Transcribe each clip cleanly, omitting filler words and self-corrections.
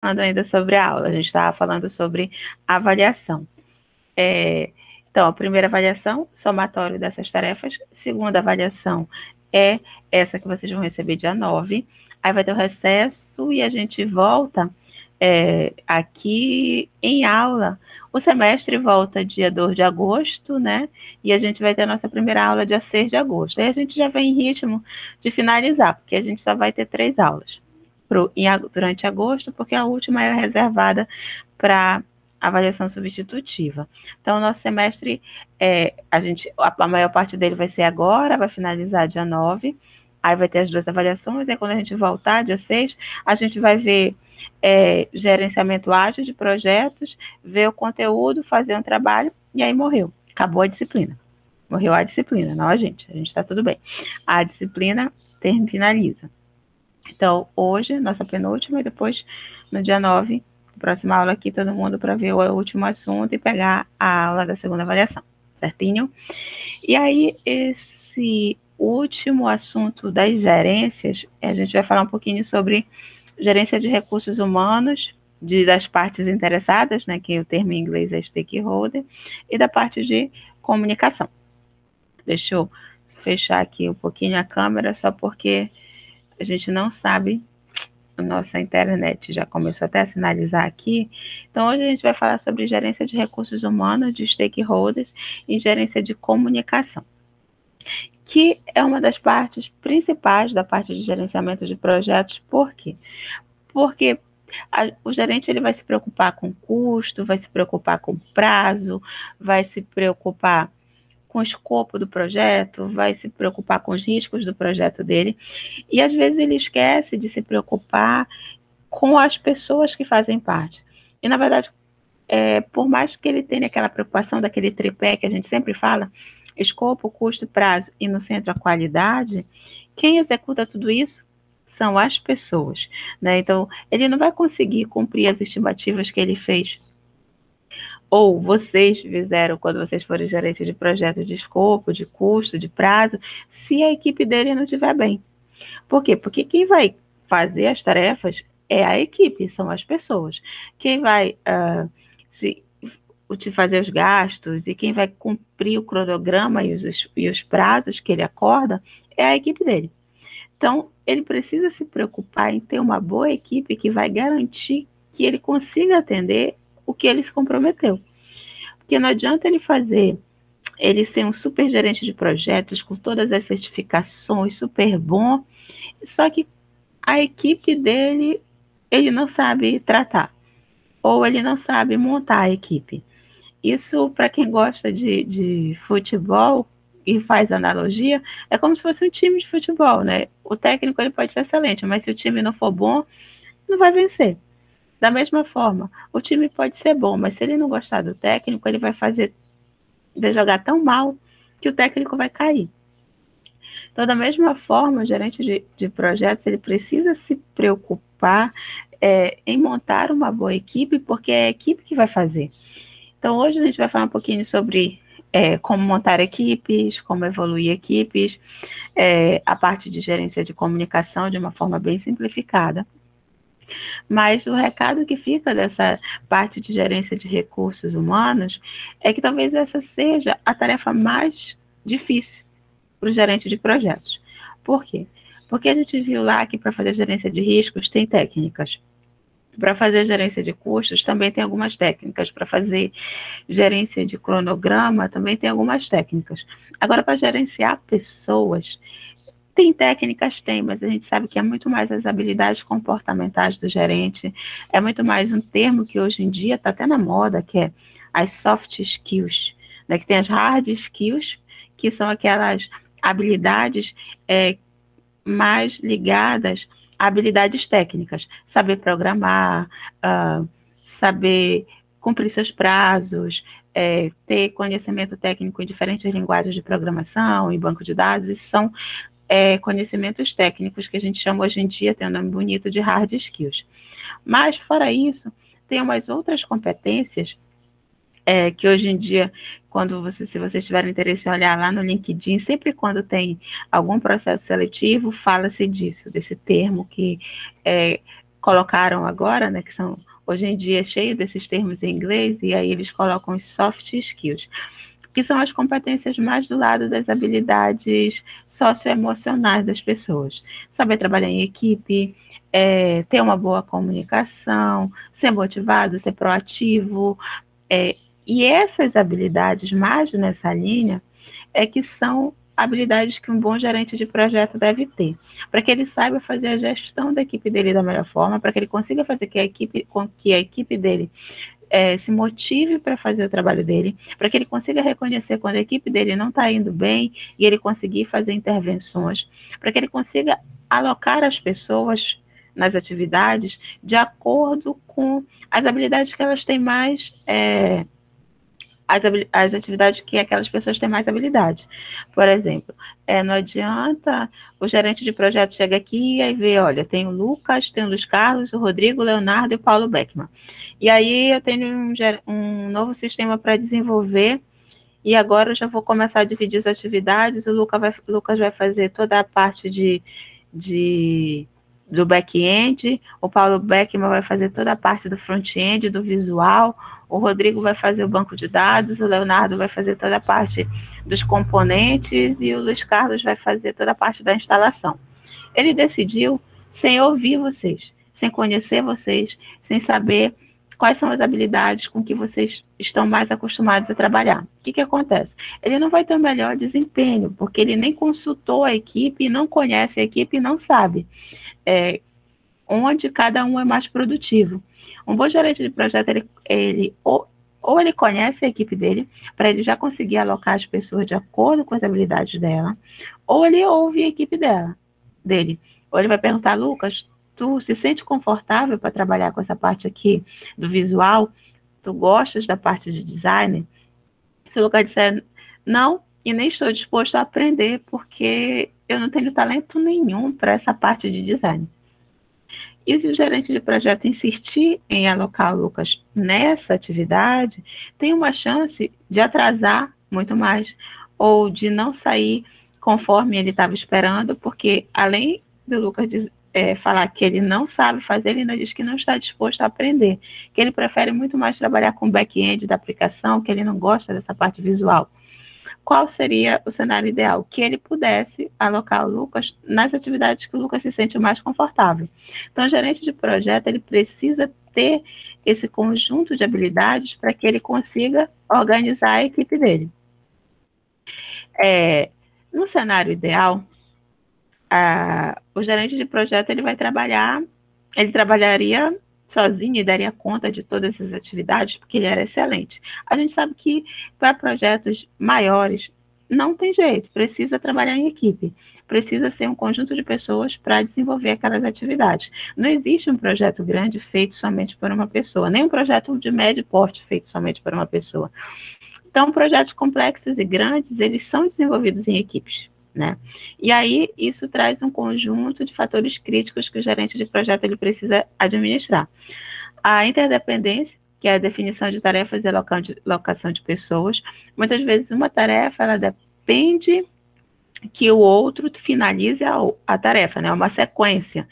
falando ainda sobre a aula, a gente estava falando sobre avaliação. Então, a primeira avaliação, somatório dessas tarefas. Segunda avaliação é essa que vocês vão receber dia 9. Aí vai ter o recesso e a gente volta aqui em aula. O semestre volta dia 2 de agosto, né? E a gente vai ter a nossa primeira aula dia 6 de agosto. Aí a gente já vem em ritmo de finalizar, porque a gente só vai ter 3 aulas durante agosto, porque a última é reservada para avaliação substitutiva. Então, o nosso semestre, a maior parte dele vai ser agora, vai finalizar dia 9, aí vai ter as 2 avaliações, e quando a gente voltar, dia 6, a gente vai ver gerenciamento ágil de projetos, ver o conteúdo, fazer um trabalho, e aí morreu. Acabou a disciplina. Morreu a disciplina, não a gente está tudo bem. A disciplina finaliza. Então, hoje, nossa penúltima, e depois, no dia 9, próxima aula aqui, todo mundo para ver o último assunto e pegar a aula da segunda avaliação, certinho? E aí, esse último assunto das gerências, a gente vai falar um pouquinho sobre gerência de recursos humanos, das partes interessadas, né, que o termo em inglês é stakeholder, e da parte de comunicação. Deixa eu fechar aqui um pouquinho a câmera, só porque a gente não sabe, a nossa internet já começou até a sinalizar aqui. Então, hoje a gente vai falar sobre gerência de recursos humanos, de stakeholders e gerência de comunicação, que é uma das partes principais da parte de gerenciamento de projetos. Por quê? Porque o gerente ele vai se preocupar com custo, vai se preocupar com prazo, vai se preocupar com o escopo do projeto, vai se preocupar com os riscos do projeto dele, e às vezes ele esquece de se preocupar com as pessoas que fazem parte. E, na verdade, por mais que ele tenha aquela preocupação daquele tripé que a gente sempre fala, escopo, custo, prazo e no centro a qualidade, quem executa tudo isso são as pessoas, né? Então, ele não vai conseguir cumprir as estimativas que ele fez ou vocês fizeram quando vocês forem gerentes de projeto de escopo, de custo, de prazo, se a equipe dele não estiver bem. Por quê? Porque quem vai fazer as tarefas é a equipe, são as pessoas. Quem vai fazer os gastos e quem vai cumprir o cronograma e os prazos que ele acorda é a equipe dele. Então, ele precisa se preocupar em ter uma boa equipe que vai garantir que ele consiga atender o que ele se comprometeu. Porque não adianta ele ser um super gerente de projetos com todas as certificações, super bom, só que a equipe dele, ele não sabe tratar, ou ele não sabe montar a equipe. Isso, para quem gosta de futebol e faz analogia, é como se fosse um time de futebol, né? O técnico ele pode ser excelente, mas se o time não for bom, não vai vencer. Da mesma forma, o time pode ser bom, mas se ele não gostar do técnico, ele vai jogar tão mal que o técnico vai cair. Então, da mesma forma, o gerente de projetos ele precisa se preocupar em montar uma boa equipe, porque é a equipe que vai fazer. Então, hoje a gente vai falar um pouquinho sobre como montar equipes, como evoluir equipes, a parte de gerência de comunicação de uma forma bem simplificada. Mas o recado que fica dessa parte de gerência de recursos humanos é que talvez essa seja a tarefa mais difícil para o gerente de projetos. Por quê? Porque a gente viu lá que para fazer gerência de riscos tem técnicas. Para fazer gerência de custos também tem algumas técnicas. Para fazer gerência de cronograma também tem algumas técnicas. Agora, para gerenciar pessoas, tem técnicas, tem, mas a gente sabe que é muito mais as habilidades comportamentais do gerente, é muito mais um termo que hoje em dia está até na moda, que é as soft skills, né? Que tem as hard skills, que são aquelas habilidades mais ligadas a habilidades técnicas, saber programar, saber cumprir seus prazos, ter conhecimento técnico em diferentes linguagens de programação, em banco de dados, isso são conhecimentos técnicos que a gente chama hoje em dia, tem um nome bonito de hard skills. Mas, fora isso, tem umas outras competências que hoje em dia, se vocês tiverem interesse em olhar lá no LinkedIn, sempre quando tem algum processo seletivo, fala-se disso, desse termo que colocaram agora, né, que são, hoje em dia, cheio desses termos em inglês, e aí eles colocam os soft skills, que são as competências mais do lado das habilidades socioemocionais das pessoas. Saber trabalhar em equipe, ter uma boa comunicação, ser motivado, ser proativo, e essas habilidades mais nessa linha que são habilidades que um bom gerente de projeto deve ter, para que ele saiba fazer a gestão da equipe dele da melhor forma, para que ele consiga fazer com que a equipe dele se motive para fazer o trabalho dele, para que ele consiga reconhecer quando a equipe dele não está indo bem e ele conseguir fazer intervenções, para que ele consiga alocar as pessoas nas atividades de acordo com as habilidades que elas têm mais, as atividades que aquelas pessoas têm mais habilidade. Por exemplo, não adianta o gerente de projeto chegar aqui e aí ver, olha, tem o Lucas, tem o Luiz Carlos, o Rodrigo, o Leonardo e o Paulo Beckman. E aí eu tenho um novo sistema para desenvolver e agora eu já vou começar a dividir as atividades, o Lucas vai fazer toda a parte do back-end, o Paulo Beckman vai fazer toda a parte do front-end, do visual, o Rodrigo vai fazer o banco de dados, o Leonardo vai fazer toda a parte dos componentes e o Luiz Carlos vai fazer toda a parte da instalação. Ele decidiu sem ouvir vocês, sem conhecer vocês, sem saber quais são as habilidades com que vocês estão mais acostumados a trabalhar. O que acontece? Ele não vai ter o melhor desempenho, porque ele nem consultou a equipe, não conhece a equipe e não sabe onde cada um é mais produtivo. Um bom gerente de projeto, ou ele conhece a equipe dele, para ele já conseguir alocar as pessoas de acordo com as habilidades dela, ou ele ouve a equipe dele. Ou ele vai perguntar, Lucas, tu se sente confortável para trabalhar com essa parte aqui do visual? Tu gostas da parte de design? Se o Lucas disser não, e nem estou disposto a aprender, porque eu não tenho talento nenhum para essa parte de design. E se o gerente de projeto insistir em alocar o Lucas nessa atividade, tem uma chance de atrasar muito mais, ou de não sair conforme ele estava esperando, porque além do Lucas falar que ele não sabe fazer, ele ainda diz que não está disposto a aprender, que ele prefere muito mais trabalhar com o back-end da aplicação, que ele não gosta dessa parte visual. Qual seria o cenário ideal? Que ele pudesse alocar o Lucas nas atividades que o Lucas se sente mais confortável. Então, o gerente de projeto, ele precisa ter esse conjunto de habilidades para que ele consiga organizar a equipe dele. No cenário ideal, o gerente de projeto ele trabalharia sozinho e daria conta de todas essas atividades, porque ele era excelente. A gente sabe que para projetos maiores não tem jeito, precisa trabalhar em equipe, precisa ser um conjunto de pessoas para desenvolver aquelas atividades. Não existe um projeto grande feito somente por uma pessoa, nem um projeto de médio porte feito somente por uma pessoa. Então, projetos complexos e grandes, eles são desenvolvidos em equipes, né? E aí, isso traz um conjunto de fatores críticos que o gerente de projeto ele precisa administrar. A interdependência, que é a definição de tarefas e alocação de pessoas. Muitas vezes, uma tarefa, ela depende que o outro finalize a tarefa, né? Uma sequência.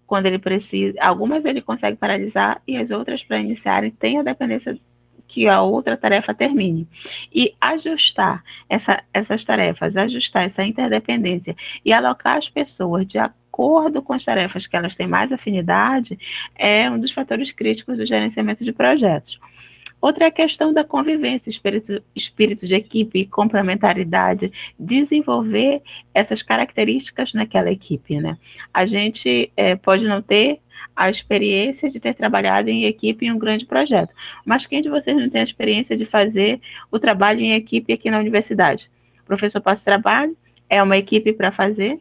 Quando ele precisa, algumas ele consegue paralisar e as outras, para iniciarem, tem a dependência que a outra tarefa termine. E ajustar essas tarefas, ajustar essa interdependência e alocar as pessoas de acordo com as tarefas que elas têm mais afinidade é um dos fatores críticos do gerenciamento de projetos. Outra é a questão da convivência, espírito de equipe e complementaridade, desenvolver essas características naquela equipe, né? A gente pode não ter a experiência de ter trabalhado em equipe em um grande projeto. Mas quem de vocês não tem a experiência de fazer o trabalho em equipe aqui na universidade? O professor passa o trabalho, é uma equipe para fazer,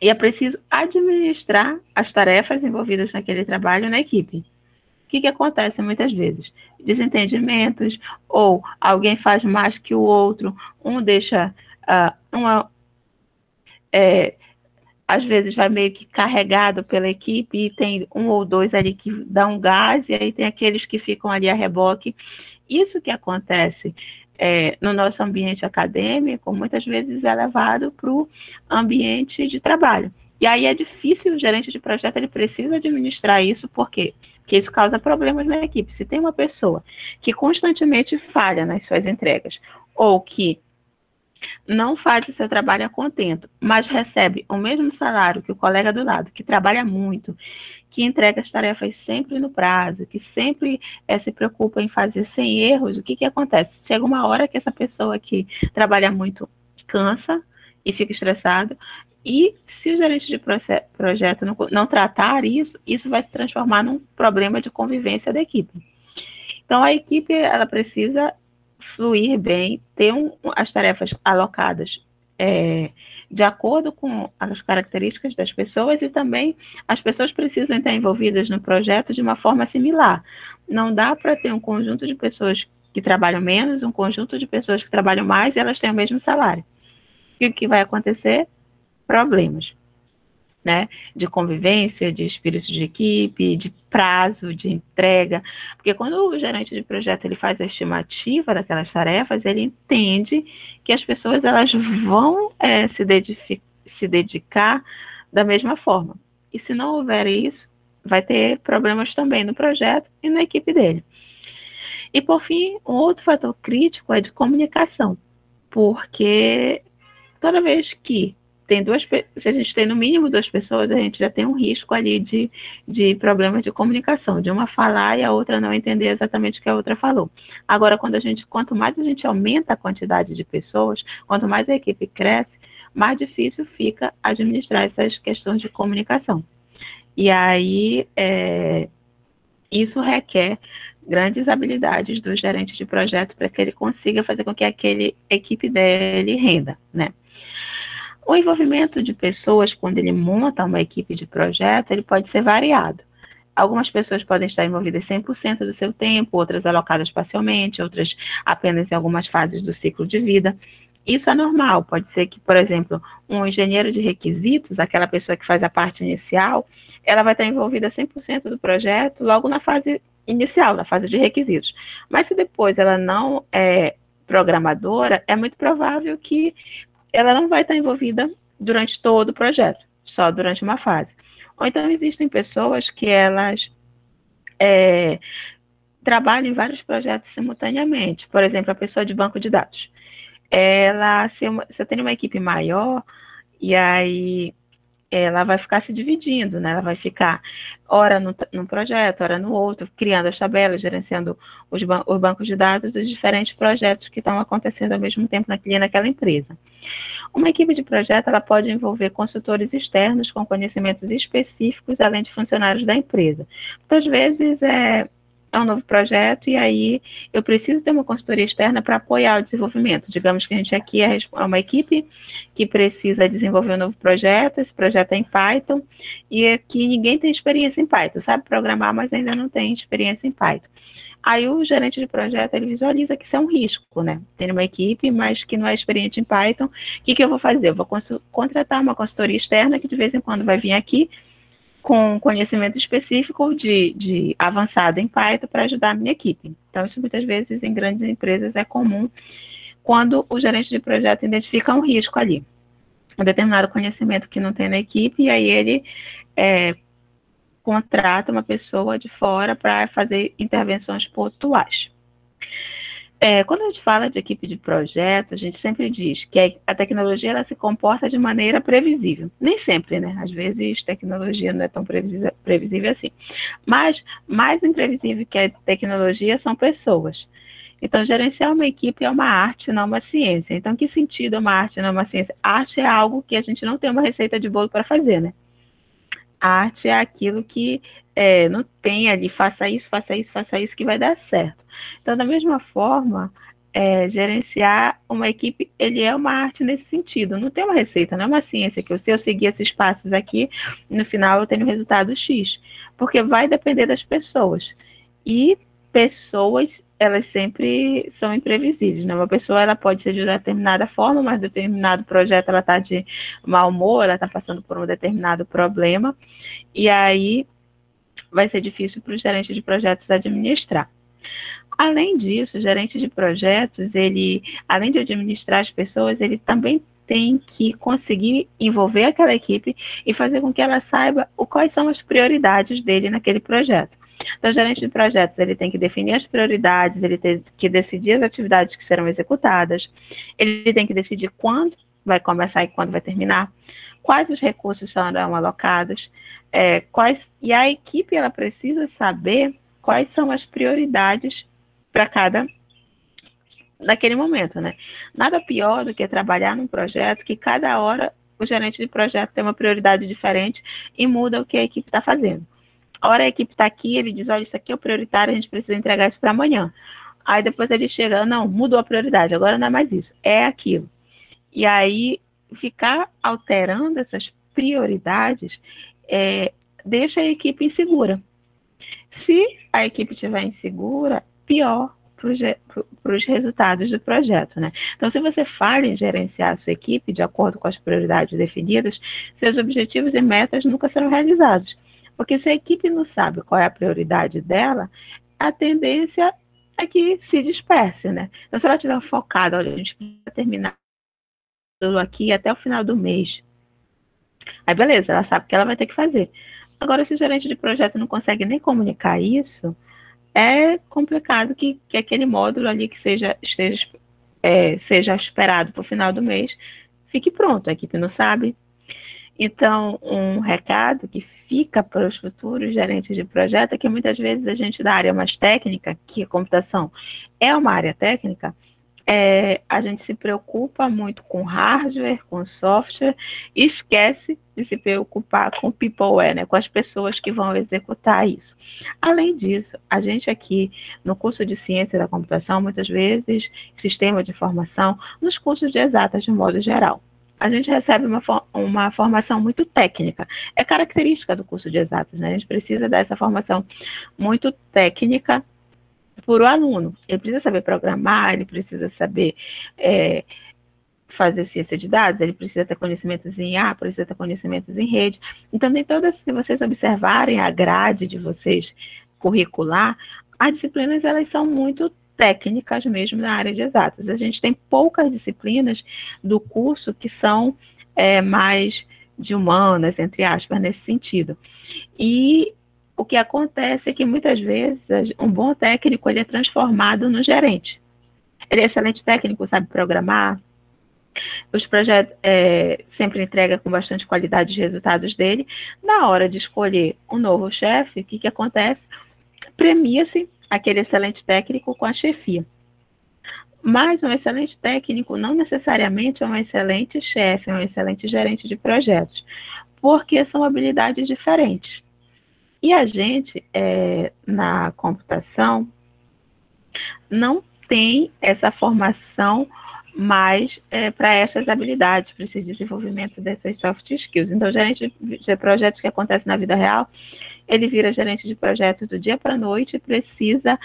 e é preciso administrar as tarefas envolvidas naquele trabalho na equipe. O que acontece muitas vezes? Desentendimentos, ou alguém faz mais que o outro, um deixa às vezes vai meio que carregado pela equipe e tem um ou dois ali que dão um gás e aí tem aqueles que ficam ali a reboque. Isso que acontece no nosso ambiente acadêmico, muitas vezes é levado para o ambiente de trabalho. E aí é difícil, o gerente de projeto ele precisa administrar isso, por quê? Porque isso causa problemas na equipe. Se tem uma pessoa que constantemente falha nas suas entregas, ou que não faz o seu trabalho a contento, mas recebe o mesmo salário que o colega do lado, que trabalha muito, que entrega as tarefas sempre no prazo, que sempre se preocupa em fazer sem erros, o que acontece? Chega uma hora que essa pessoa que trabalha muito cansa e fica estressado, e se o gerente de projeto não tratar isso, isso vai se transformar num problema de convivência da equipe. Então, a equipe ela precisa fluir bem, ter as tarefas alocadas de acordo com as características das pessoas, e também as pessoas precisam estar envolvidas no projeto de uma forma similar. Não dá para ter um conjunto de pessoas que trabalham menos, um conjunto de pessoas que trabalham mais e elas têm o mesmo salário. E o que vai acontecer? Problemas, né? De convivência, de espírito de equipe, de prazo, de entrega, porque quando o gerente de projeto ele faz a estimativa daquelas tarefas, ele entende que as pessoas elas vão se dedicar da mesma forma. E se não houver isso, vai ter problemas também no projeto e na equipe dele. E por fim, um outro fator crítico é de comunicação, porque toda vez que se a gente tem no mínimo 2 pessoas, a gente já tem um risco ali de problemas de comunicação, de uma falar e a outra não entender exatamente o que a outra falou. Agora, quanto mais a gente aumenta a quantidade de pessoas, quanto mais a equipe cresce, mais difícil fica administrar essas questões de comunicação. E aí, isso requer grandes habilidades do gerente de projeto para que ele consiga fazer com que aquela equipe dele renda, né? O envolvimento de pessoas, quando ele monta uma equipe de projeto, ele pode ser variado. Algumas pessoas podem estar envolvidas 100% do seu tempo, outras alocadas parcialmente, outras apenas em algumas fases do ciclo de vida. Isso é normal, pode ser que, por exemplo, um engenheiro de requisitos, aquela pessoa que faz a parte inicial, ela vai estar envolvida 100% do projeto logo na fase inicial, na fase de requisitos. Mas se depois ela não é programadora, é muito provável que ela não vai estar envolvida durante todo o projeto, só durante uma fase. Ou então existem pessoas que elas trabalham em vários projetos simultaneamente. Por exemplo, a pessoa de banco de dados. Se eu tenho uma equipe maior, e aí ela vai ficar se dividindo, né? Ela vai ficar ora num projeto, ora no outro, criando as tabelas, gerenciando os bancos de dados dos diferentes projetos que estão acontecendo ao mesmo tempo naquela empresa. Uma equipe de projeto ela pode envolver consultores externos com conhecimentos específicos, além de funcionários da empresa. Muitas vezes é um novo projeto e aí eu preciso ter uma consultoria externa para apoiar o desenvolvimento. Digamos que a gente aqui é uma equipe que precisa desenvolver um novo projeto, esse projeto é em Python, e aqui ninguém tem experiência em Python, sabe programar, mas ainda não tem experiência em Python. Aí o gerente de projeto, ele visualiza que isso é um risco, né? Tem uma equipe, mas que não é experiente em Python, o que eu vou fazer? Eu vou contratar uma consultoria externa que de vez em quando vai vir aqui com conhecimento específico de avançado em Python para ajudar a minha equipe. Então, isso muitas vezes em grandes empresas é comum quando o gerente de projeto identifica um risco ali, um determinado conhecimento que não tem na equipe, e aí ele contrata uma pessoa de fora para fazer intervenções pontuais. Quando a gente fala de equipe de projeto, a gente sempre diz que a tecnologia ela se comporta de maneira previsível. Nem sempre, né? Às vezes, tecnologia não é tão previsível assim. Mas mais imprevisível que a tecnologia são pessoas. Então, gerenciar uma equipe é uma arte, não uma ciência. Então, que sentido é uma arte, não uma ciência? Arte é algo que a gente não tem uma receita de bolo para fazer, né? A arte é aquilo que não tem ali, faça isso, que vai dar certo. Então, da mesma forma, gerenciar uma equipe, ele é uma arte nesse sentido. Não tem uma receita, não é uma ciência que se eu seguir esses passos aqui, no final eu tenho o resultado X. Porque vai depender das pessoas. E pessoas, elas sempre são imprevisíveis, né? Uma pessoa, ela pode ser de determinada forma, mas determinado projeto, ela está de mau humor, ela está passando por um determinado problema, e aí vai ser difícil para o gerente de projetos administrar. Além disso, o gerente de projetos, ele, além de administrar as pessoas, ele também tem que conseguir envolver aquela equipe e fazer com que ela saiba quais são as prioridades dele naquele projeto. Então, o gerente de projetos, ele tem que definir as prioridades, ele tem que decidir as atividades que serão executadas, ele tem que decidir quando vai começar e quando vai terminar, quais os recursos serão alocados, e a equipe ela precisa saber quais são as prioridades para cada naquele momento, né? Nada pior do que trabalhar num projeto que cada hora o gerente de projeto tem uma prioridade diferente e muda o que a equipe está fazendo. A hora a equipe está aqui, ele diz, olha, isso aqui é o prioritário, a gente precisa entregar isso para amanhã. Aí depois ele chega, não, mudou a prioridade, agora não é mais isso, é aquilo. E aí, ficar alterando essas prioridades deixa a equipe insegura. Se a equipe estiver insegura, pior para os resultados do projeto, né? Então, se você falha em gerenciar a sua equipe de acordo com as prioridades definidas, seus objetivos e metas nunca serão realizados. Porque se a equipe não sabe qual é a prioridade dela, a tendência é que se disperse, né? Então, se ela estiver focada, olha, a gente precisa terminar aqui até o final do mês. Aí, beleza, ela sabe o que ela vai ter que fazer. Agora, se o gerente de projeto não consegue nem comunicar isso, é complicado que aquele módulo ali que seja esperado para o final do mês fique pronto, a equipe não sabe. Então, um recado que fica para os futuros gerentes de projeto é que muitas vezes a gente da área mais técnica, que a computação é uma área técnica, a gente se preocupa muito com hardware, com software, e esquece de se preocupar com peopleware, né, com as pessoas que vão executar isso. Além disso, a gente aqui no curso de ciência da computação, muitas vezes, sistema de informação, nos cursos de exatas de modo geral, a gente recebe uma formação muito técnica. É característica do curso de exatas, né? A gente precisa dessa formação muito técnica por o aluno. Ele precisa saber programar, ele precisa saber fazer ciência de dados, ele precisa ter conhecimentos em IA, precisa ter conhecimentos em rede. Então, nem todas, se vocês observarem a grade de vocês curricular, as disciplinas elas são muito técnicas mesmo na área de exatas. A gente tem poucas disciplinas do curso que são mais de humanas, entre aspas, nesse sentido. E o que acontece é que muitas vezes um bom técnico ele é transformado no gerente. Ele é excelente técnico, sabe programar, os projetos sempre entrega com bastante qualidade os resultados dele. Na hora de escolher um novo chefe, o que acontece? Premia-se aquele excelente técnico com a chefia. Mas um excelente técnico não necessariamente é um excelente chefe, é um excelente gerente de projetos, porque são habilidades diferentes. E a gente, na computação, não tem essa formação mais para essas habilidades, para esse desenvolvimento dessas soft skills. Então, o gerente de projetos que acontece na vida real, ele vira gerente de projetos do dia para a noite e precisa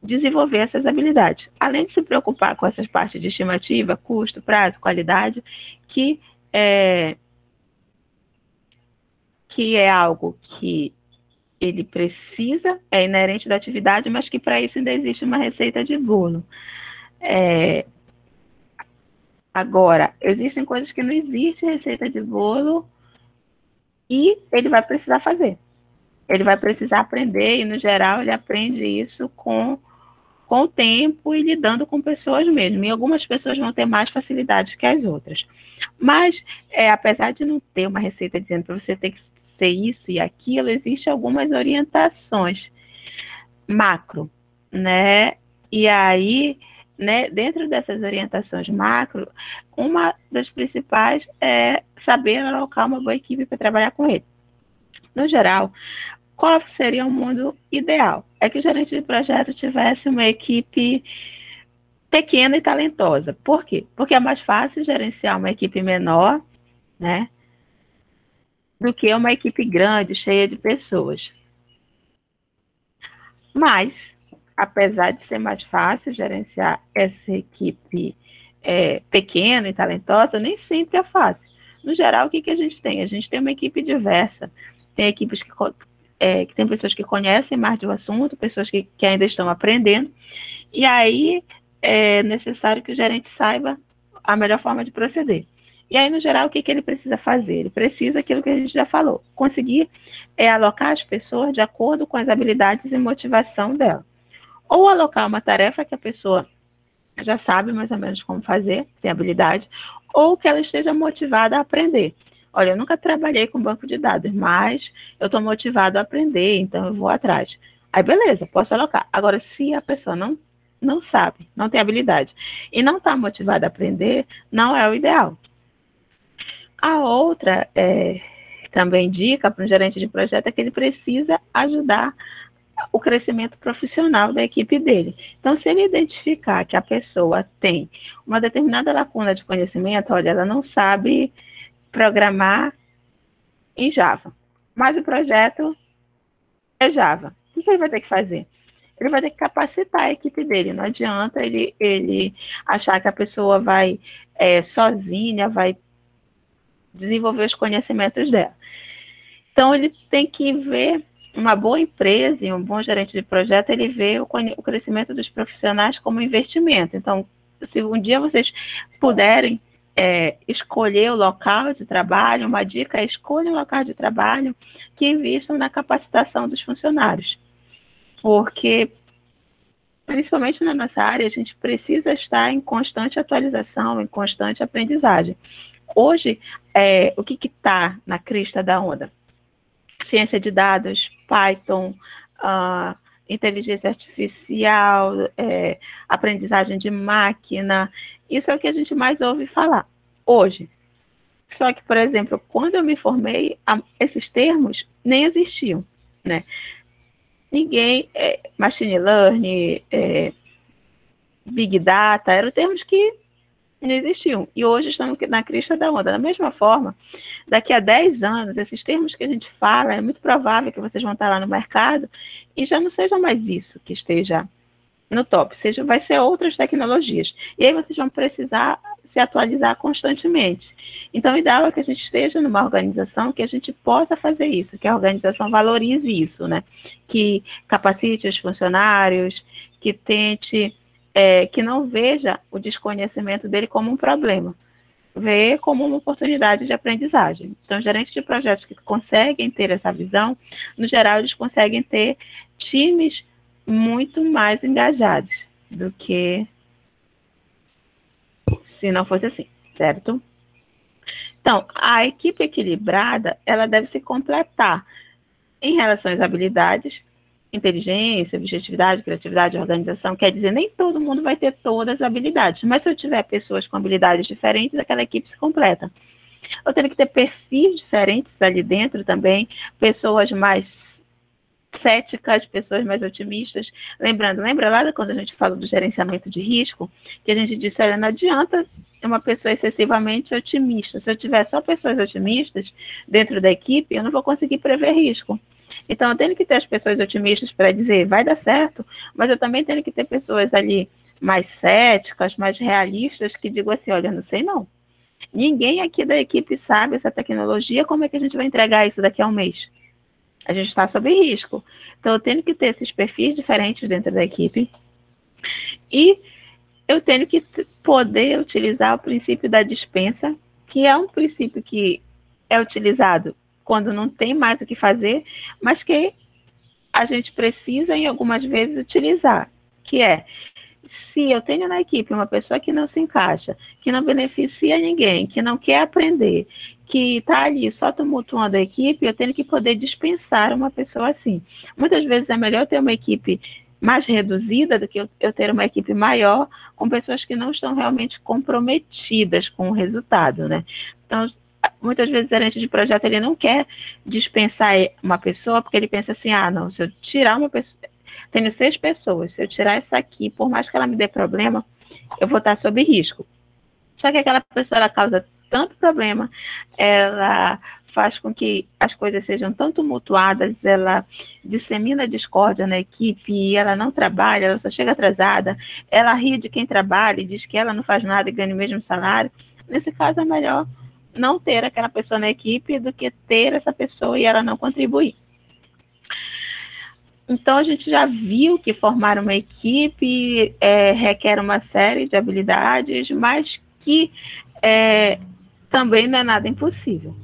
desenvolver essas habilidades. Além de se preocupar com essas partes de estimativa, custo, prazo, qualidade, que é algo que ele precisa, é inerente da atividade, mas que para isso ainda existe uma receita de bolo. Agora, existem coisas que não existe receita de bolo e ele vai precisar fazer. Ele vai precisar aprender e, no geral, ele aprende isso com o tempo e lidando com pessoas mesmo. E algumas pessoas vão ter mais facilidades que as outras. Mas, apesar de não ter uma receita dizendo para você ter que ser isso e aquilo, existem algumas orientações macro, né? E aí, né, dentro dessas orientações macro, uma das principais é saber alocar uma boa equipe para trabalhar com ele. No geral, qual seria o mundo ideal? É que o gerente de projeto tivesse uma equipe pequena e talentosa. Por quê? Porque é mais fácil gerenciar uma equipe menor, né, do que uma equipe grande, cheia de pessoas. Mas, apesar de ser mais fácil gerenciar essa equipe pequena e talentosa, nem sempre é fácil. No geral, o que a gente tem? A gente tem uma equipe diversa. Tem equipes que tem pessoas que conhecem mais do assunto, pessoas que ainda estão aprendendo, e aí é necessário que o gerente saiba a melhor forma de proceder. E aí, no geral, o que ele precisa fazer? Ele precisa, aquilo que a gente já falou, conseguir alocar as pessoas de acordo com as habilidades e motivação dela. Ou alocar uma tarefa que a pessoa já sabe mais ou menos como fazer, tem habilidade, ou que ela esteja motivada a aprender. Olha, eu nunca trabalhei com banco de dados, mas eu estou motivado a aprender, então eu vou atrás. Aí, beleza, posso alocar. Agora, se a pessoa não sabe, não tem habilidade, e não está motivada a aprender, não é o ideal. A outra, também dica para o gerente de projeto, é que ele precisa ajudar o crescimento profissional da equipe dele. Então, se ele identificar que a pessoa tem uma determinada lacuna de conhecimento, olha, ela não sabe programar em Java, mas o projeto é Java. O que ele vai ter que fazer? Ele vai ter que capacitar a equipe dele. Não adianta ele achar que a pessoa vai sozinha, vai desenvolver os conhecimentos dela. Então, ele tem que ver uma boa empresa e um bom gerente de projeto, ele vê o crescimento dos profissionais como investimento. Então, se um dia vocês puderem escolher o local de trabalho, uma dica é escolha um local de trabalho que invistam na capacitação dos funcionários. Porque, principalmente na nossa área, a gente precisa estar em constante atualização, em constante aprendizagem. Hoje, o que está na crista da onda? Ciência de dados, Python, inteligência artificial, aprendizagem de máquina, isso é o que a gente mais ouve falar hoje. Só que, por exemplo, quando eu me formei, esses termos nem existiam, né? Ninguém, machine learning, big data, eram termos que não existiam. E hoje estamos na crista da onda. Da mesma forma, daqui a 10 anos, esses termos que a gente fala, é muito provável que vocês vão estar lá no mercado e já não seja mais isso que esteja no top, vai ser outras tecnologias. E aí vocês vão precisar se atualizar constantemente. Então, o ideal é que a gente esteja numa organização que a gente possa fazer isso, que a organização valorize isso, né? Que capacite os funcionários, que tente... que não veja o desconhecimento dele como um problema, vê como uma oportunidade de aprendizagem. Então, gerentes de projetos que conseguem ter essa visão, no geral, eles conseguem ter times muito mais engajados do que se não fosse assim, certo? Então, a equipe equilibrada, ela deve se completar em relação às habilidades, inteligência, objetividade, criatividade, organização, quer dizer, nem todo mundo vai ter todas as habilidades, mas se eu tiver pessoas com habilidades diferentes, aquela equipe se completa. Eu tenho que ter perfis diferentes ali dentro também, pessoas mais céticas, pessoas mais otimistas. Lembra lá quando a gente falou do gerenciamento de risco, que a gente disse, olha, não adianta uma pessoa excessivamente otimista. Se eu tiver só pessoas otimistas dentro da equipe, eu não vou conseguir prever risco. Então, eu tenho que ter as pessoas otimistas para dizer, vai dar certo, mas eu também tenho que ter pessoas ali mais céticas, mais realistas, que digam assim, olha, não sei não. Ninguém aqui da equipe sabe essa tecnologia, como é que a gente vai entregar isso daqui a um mês? A gente está sob risco. Então, eu tenho que ter esses perfis diferentes dentro da equipe e eu tenho que poder utilizar o princípio da dispensa, que é um princípio que é utilizado quando não tem mais o que fazer, mas que a gente precisa, em algumas vezes, utilizar, que é, se eu tenho na equipe uma pessoa que não se encaixa, que não beneficia ninguém, que não quer aprender, que está ali só tumultuando a equipe, eu tenho que poder dispensar uma pessoa assim. Muitas vezes é melhor ter uma equipe mais reduzida do que eu ter uma equipe maior, com pessoas que não estão realmente comprometidas com o resultado, né? Então, muitas vezes o gerente de projeto ele não quer dispensar uma pessoa, porque ele pensa assim, não, se eu tirar uma pessoa, tenho 6 pessoas, se eu tirar essa aqui, por mais que ela me dê problema, eu vou estar sob risco. Só que aquela pessoa, ela causa tanto problema, ela faz com que as coisas sejam tão tumultuadas, ela dissemina discórdia na equipe, e ela não trabalha, ela só chega atrasada, ela ri de quem trabalha e diz que ela não faz nada e ganha o mesmo salário. Nesse caso, é melhor não ter aquela pessoa na equipe do que ter essa pessoa e ela não contribuir. Então, a gente já viu que formar uma equipe requer uma série de habilidades, mas que também não é nada impossível.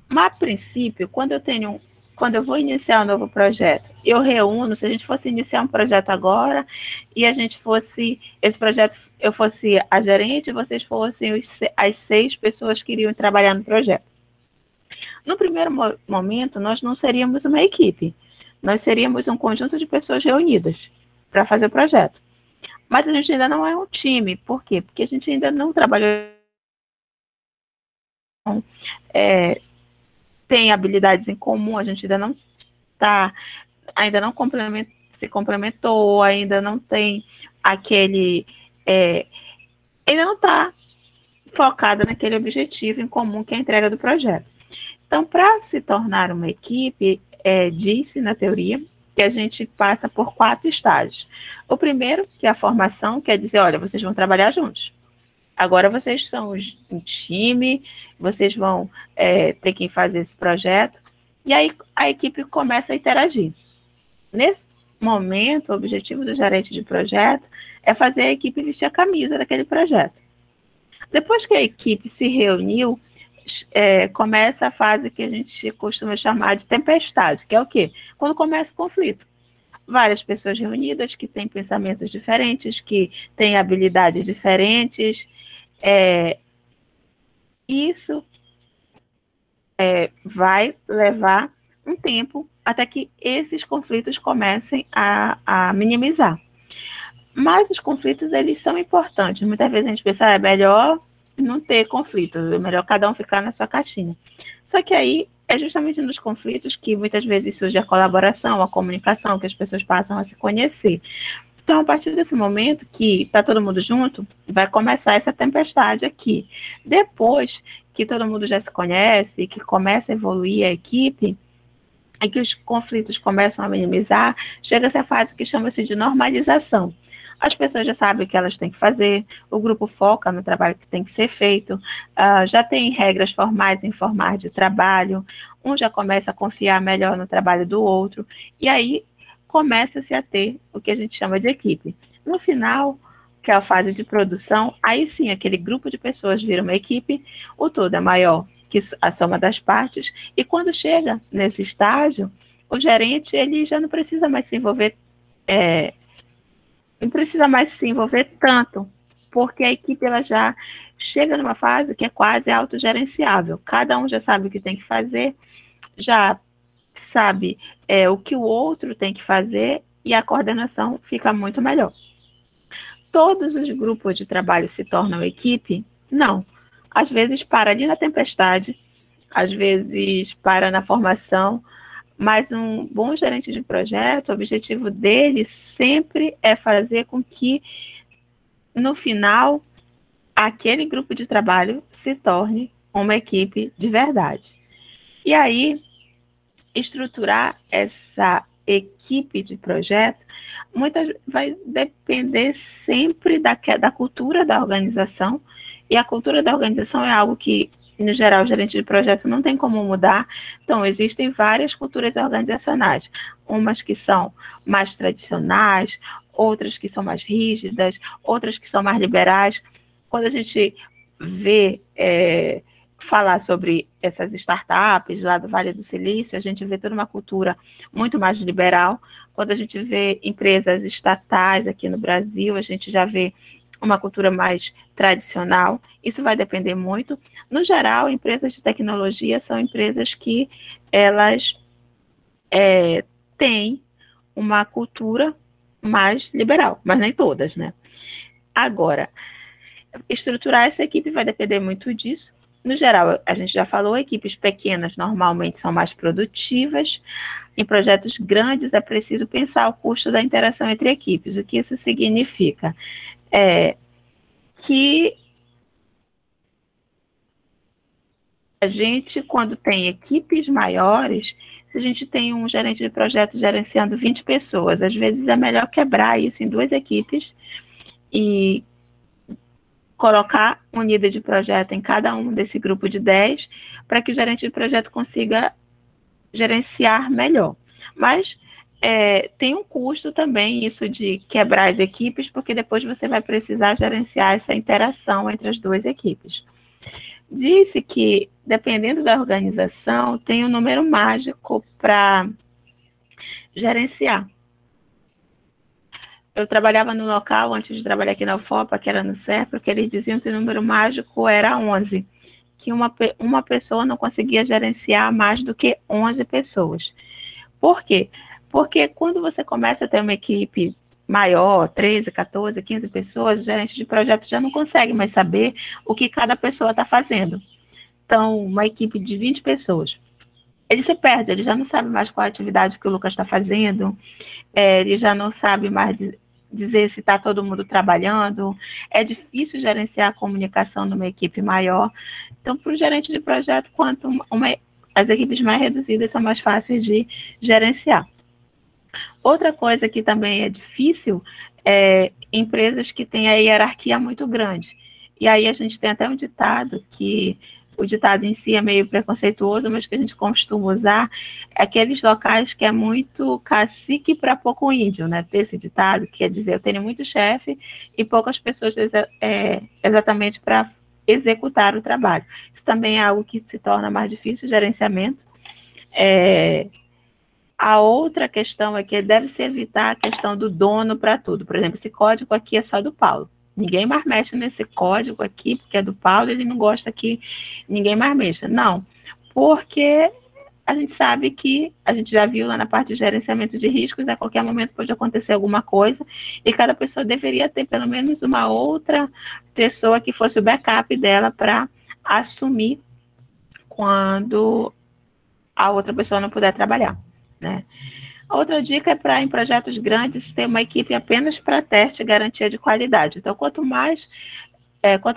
Mas, a princípio, quando eu vou iniciar um novo projeto, eu reúno, se a gente fosse iniciar um projeto agora, e esse projeto, eu fosse a gerente, vocês fossem as 6 pessoas que iriam trabalhar no projeto. No primeiro momento, nós não seríamos uma equipe, nós seríamos um conjunto de pessoas reunidas para fazer o projeto. Mas a gente ainda não é um time. Por quê? Porque a gente ainda não trabalhou, tem habilidades em comum, a gente ainda não se complementou, ainda não tem ainda não está focada naquele objetivo em comum que é a entrega do projeto. Então, para se tornar uma equipe, diz-se na teoria que a gente passa por 4 estágios. O primeiro, que é a formação, quer dizer, olha, vocês vão trabalhar juntos. Agora vocês são um time, vocês vão ter que fazer esse projeto, e aí a equipe começa a interagir. Nesse momento, o objetivo do gerente de projeto é fazer a equipe vestir a camisa daquele projeto. Depois que a equipe se reuniu, começa a fase que a gente costuma chamar de tempestade, que é o quê? Quando começa o conflito. Várias pessoas reunidas que têm pensamentos diferentes, que têm habilidades diferentes. Isso vai levar um tempo até que esses conflitos comecem a minimizar. Mas os conflitos, eles são importantes. Muitas vezes a gente pensa, é melhor não ter conflito, é melhor cada um ficar na sua caixinha. Só que aí é justamente nos conflitos que muitas vezes surge a colaboração, a comunicação, que as pessoas passam a se conhecer. Então, a partir desse momento que está todo mundo junto, vai começar essa tempestade aqui. Depois que todo mundo já se conhece, que começa a evoluir a equipe, e que os conflitos começam a minimizar, chega-se a fase que chama-se de normalização. As pessoas já sabem o que elas têm que fazer, o grupo foca no trabalho que tem que ser feito, já tem regras formais e informais de trabalho, um já começa a confiar melhor no trabalho do outro, e aí começa-se a ter o que a gente chama de equipe. No final, que é a fase de produção, aí sim, aquele grupo de pessoas vira uma equipe, o todo é maior que a soma das partes, e quando chega nesse estágio, o gerente ele já não precisa mais se envolver tanto, porque a equipe ela já chega numa fase que é quase autogerenciável. Cada um já sabe o que tem que fazer, já sabe o que o outro tem que fazer e a coordenação fica muito melhor. Todos os grupos de trabalho se tornam equipe? Não. Às vezes para ali na tempestade, às vezes para na formação, mas um bom gerente de projeto, o objetivo dele sempre é fazer com que, no final, aquele grupo de trabalho se torne uma equipe de verdade. E aí, estruturar essa equipe de projeto vai depender sempre da cultura da organização, e a cultura da organização é algo que, no geral, o gerente de projeto não tem como mudar. Então, existem várias culturas organizacionais, umas que são mais tradicionais, outras que são mais rígidas, outras que são mais liberais. Quando a gente vê falar sobre essas startups lá do Vale do Silício, a gente vê toda uma cultura muito mais liberal. Quando a gente vê empresas estatais aqui no Brasil, a gente já vê uma cultura mais tradicional. Isso vai depender muito. No geral, empresas de tecnologia são empresas que elas têm uma cultura mais liberal, mas nem todas, né? Agora, estruturar essa equipe vai depender muito disso. No geral, a gente já falou, equipes pequenas normalmente são mais produtivas. Em projetos grandes é preciso pensar o custo da interação entre equipes. O que isso significa? Que a gente, quando tem equipes maiores, se a gente tem um gerente de projeto gerenciando 20 pessoas, às vezes é melhor quebrar isso em 2 equipes e colocar um líder de projeto em cada um desse grupo de 10, para que o gerente de projeto consiga gerenciar melhor. Mas tem um custo também isso de quebrar as equipes, porque depois você vai precisar gerenciar essa interação entre as duas equipes. Disse que, dependendo da organização, tem um número mágico para gerenciar. Eu trabalhava no local, antes de trabalhar aqui na UFOPA, que era no CERPRO, que eles diziam que o número mágico era 11, que uma pessoa não conseguia gerenciar mais do que 11 pessoas. Por quê? Porque quando você começa a ter uma equipe maior, 13, 14, 15 pessoas, o gerente de projeto já não consegue mais saber o que cada pessoa está fazendo. Então, uma equipe de 20 pessoas, ele se perde, ele já não sabe mais qual a atividade que o Lucas está fazendo, ele já não sabe mais dizer se está todo mundo trabalhando, é difícil gerenciar a comunicação numa equipe maior. Então, para o gerente de projeto, as equipes mais reduzidas são mais fáceis de gerenciar. Outra coisa que também é difícil é empresas que têm a hierarquia muito grande. E aí a gente tem até um ditado, que o ditado em si é meio preconceituoso, mas que a gente costuma usar, é aqueles locais que é muito cacique para pouco índio, né? Ter esse ditado, que quer dizer, eu tenho muito chefe e poucas pessoas exatamente para executar o trabalho. Isso também é algo que se torna mais difícil o gerenciamento. A outra questão é que deve se evitar a questão do dono para tudo. Por exemplo, esse código aqui é só do Paulo. Ninguém mais mexe nesse código aqui, porque é do Paulo, ele não gosta que ninguém mais mexa. Não, porque a gente sabe que, a gente já viu lá na parte de gerenciamento de riscos, a qualquer momento pode acontecer alguma coisa, e cada pessoa deveria ter pelo menos uma outra pessoa que fosse o backup dela para assumir quando a outra pessoa não puder trabalhar, né? Outra dica é para, em projetos grandes, ter uma equipe apenas para teste e garantia de qualidade. Então, quanto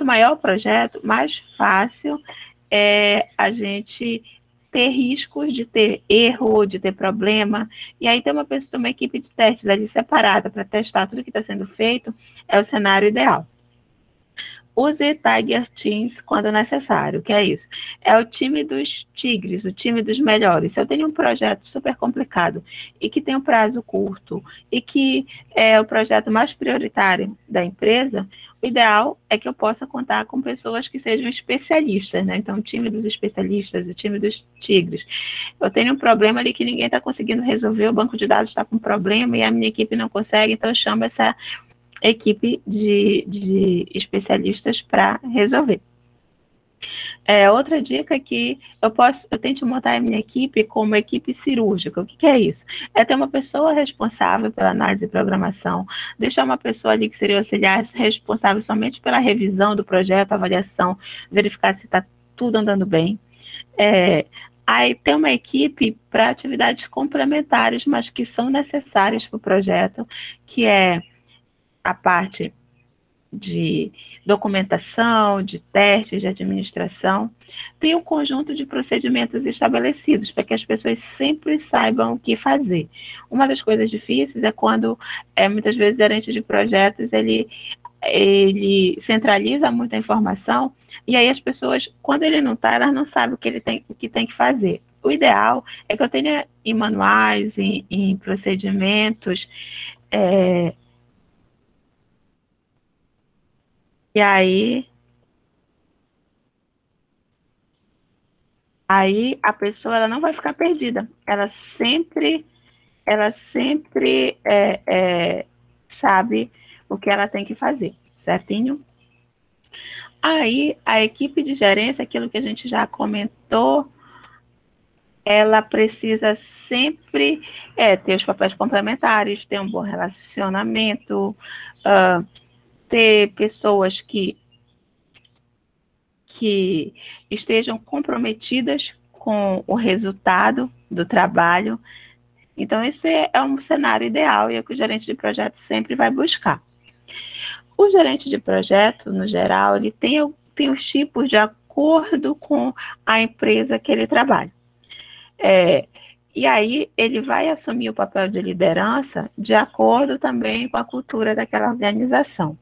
maior o projeto, mais fácil é a gente ter riscos de ter erro, de ter problema. E aí, ter uma equipe de testes ali separada para testar tudo que está sendo feito é o cenário ideal. Use Tiger Teams quando necessário. O que é isso? É o time dos tigres, o time dos melhores. Se eu tenho um projeto super complicado e que tem um prazo curto e que é o projeto mais prioritário da empresa, o ideal é que eu possa contar com pessoas que sejam especialistas, né? Então, o time dos especialistas, o time dos tigres. Eu tenho um problema ali que ninguém está conseguindo resolver, o banco de dados está com problema e a minha equipe não consegue, então eu chamo essa equipe de especialistas para resolver. Outra dica é que eu tento montar a minha equipe como equipe cirúrgica. O que é isso? É ter uma pessoa responsável pela análise e programação, deixar uma pessoa ali que seria auxiliar responsável somente pela revisão do projeto, avaliação, verificar se está tudo andando bem. Aí tem uma equipe para atividades complementares, mas que são necessárias para o projeto, que é a parte de documentação, de testes, de administração. Tem um conjunto de procedimentos estabelecidos para que as pessoas sempre saibam o que fazer. Uma das coisas difíceis é quando, muitas vezes, o gerente de projetos, ele centraliza muita informação, e aí as pessoas, quando ele não está, elas não sabem o que tem que fazer. O ideal é que eu tenha em manuais, em procedimentos, e aí a pessoa ela não vai ficar perdida. Ela sempre sabe o que ela tem que fazer, certinho? Aí a equipe de gerência, aquilo que a gente já comentou, ela precisa sempre ter os papéis complementares, ter um bom relacionamento, ter pessoas que estejam comprometidas com o resultado do trabalho. Então, esse é um cenário ideal e é o que o gerente de projeto sempre vai buscar. O gerente de projeto, no geral, ele tem os tipos de acordo com a empresa que ele trabalha. E aí, ele vai assumir o papel de liderança de acordo também com a cultura daquela organização.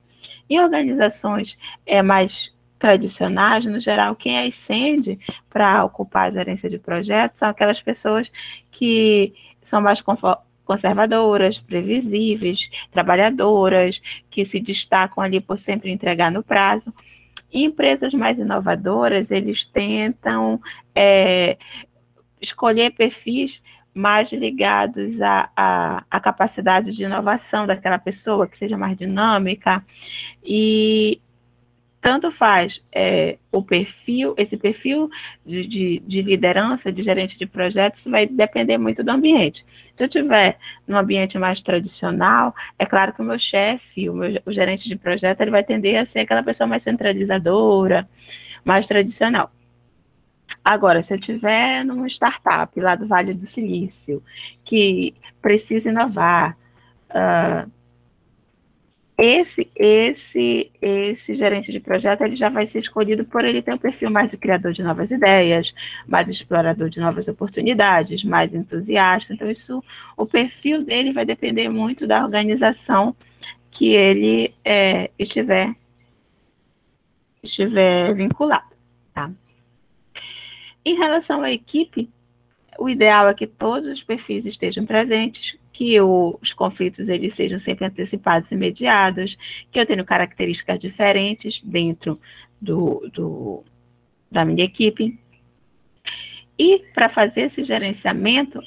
Em organizações mais tradicionais, no geral, quem ascende para ocupar a gerência de projetos são aquelas pessoas que são mais conservadoras, previsíveis, trabalhadoras, que se destacam ali por sempre entregar no prazo. E empresas mais inovadoras, eles tentam escolher perfis mais ligados à capacidade de inovação daquela pessoa, que seja mais dinâmica, e tanto faz o perfil, esse perfil de liderança, de gerente de projetos, vai depender muito do ambiente. Se eu estiver num ambiente mais tradicional, é claro que o meu chefe, o gerente de projeto, ele vai tender a ser aquela pessoa mais centralizadora, mais tradicional. Agora, se eu estiver numa startup lá do Vale do Silício, que precisa inovar, esse gerente de projeto ele já vai ser escolhido por ele ter um perfil mais de criador de novas ideias, mais explorador de novas oportunidades, mais entusiasta. Então, o perfil dele vai depender muito da organização que ele estiver vinculado, tá? Em relação à equipe, o ideal é que todos os perfis estejam presentes, que os conflitos eles sejam sempre antecipados e mediados, que eu tenho características diferentes dentro da minha equipe. E para fazer esse gerenciamento,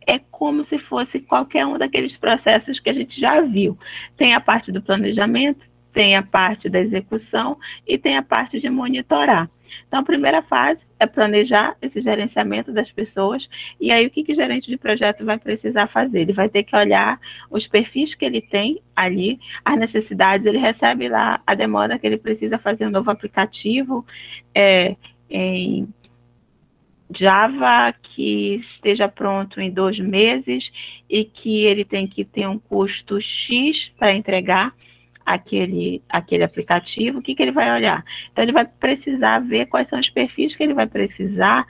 é como se fosse qualquer um daqueles processos que a gente já viu. Tem a parte do planejamento, tem a parte da execução e tem a parte de monitorar. Então, a primeira fase é planejar esse gerenciamento das pessoas, e aí o que o gerente de projeto vai precisar fazer? Ele vai ter que olhar os perfis que ele tem ali, as necessidades, ele recebe lá a demanda que ele precisa fazer um novo aplicativo em Java que esteja pronto em 2 meses e que ele tem que ter um custo X para entregar aquele aplicativo. O que ele vai olhar? Então, ele vai precisar ver quais são os perfis que ele vai precisar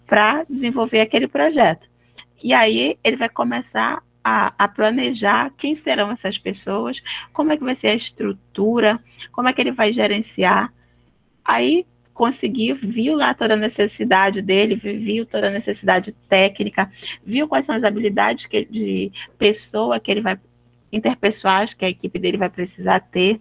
para desenvolver aquele projeto. E aí, ele vai começar a planejar quem serão essas pessoas, como é que vai ser a estrutura, como é que ele vai gerenciar. Aí, viu lá toda a necessidade dele, viu toda a necessidade técnica, viu quais são as habilidades de pessoa que ele vai interpessoais que a equipe dele vai precisar ter,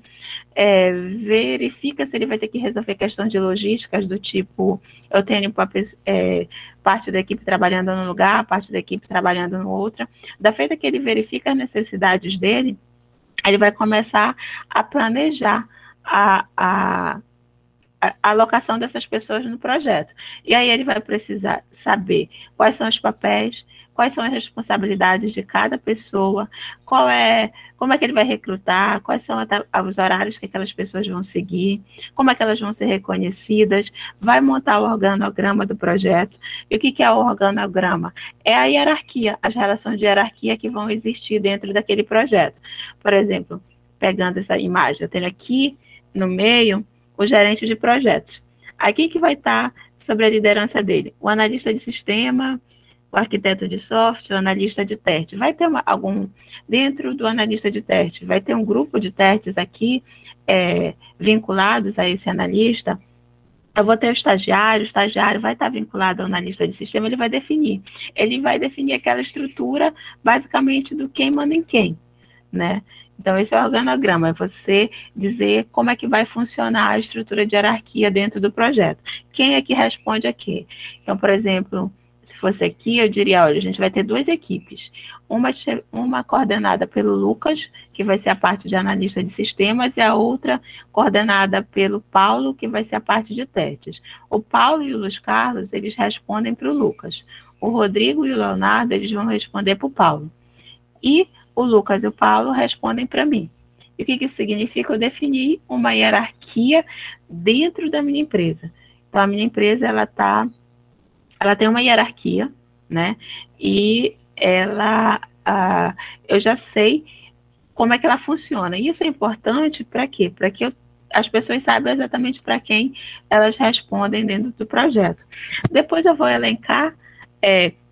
verifica se ele vai ter que resolver questões de logísticas do tipo, eu tenho parte da equipe trabalhando num lugar, parte da equipe trabalhando no outro. Da feita que ele verifica as necessidades dele, ele vai começar a planejar a alocação dessas pessoas no projeto. E aí ele vai precisar saber quais são os papéis, quais são as responsabilidades de cada pessoa, como é que ele vai recrutar, quais são os horários que aquelas pessoas vão seguir, como é que elas vão ser reconhecidas, vai montar o organograma do projeto. E o que é o organograma? É a hierarquia, as relações de hierarquia que vão existir dentro daquele projeto. Por exemplo, pegando essa imagem, eu tenho aqui no meio o gerente de projetos. Aqui que vai estar sobre a liderança dele, o analista de sistema, o arquiteto de software, o analista de teste. Vai ter dentro do analista de teste, vai ter um grupo de testes aqui vinculados a esse analista. Eu vou ter o estagiário vai estar vinculado ao analista de sistema, ele vai definir aquela estrutura, basicamente, do quem manda em quem, né? Então, esse é o organograma, é você dizer como é que vai funcionar a estrutura de hierarquia dentro do projeto. Quem é que responde a quê? Então, por exemplo, se fosse aqui, eu diria, olha, a gente vai ter 2 equipes. Uma coordenada pelo Lucas, que vai ser a parte de analista de sistemas, e a outra coordenada pelo Paulo, que vai ser a parte de testes. O Paulo e o Luiz Carlos, eles respondem para o Lucas. O Rodrigo e o Leonardo, eles vão responder para o Paulo. E o Lucas e o Paulo respondem para mim. E o que isso significa? Eu definir uma hierarquia dentro da minha empresa. Então, a minha empresa, ela tem uma hierarquia, né? E eu já sei como é que ela funciona. E isso é importante para quê? Para que as pessoas saibam exatamente para quem elas respondem dentro do projeto. Depois eu vou elencar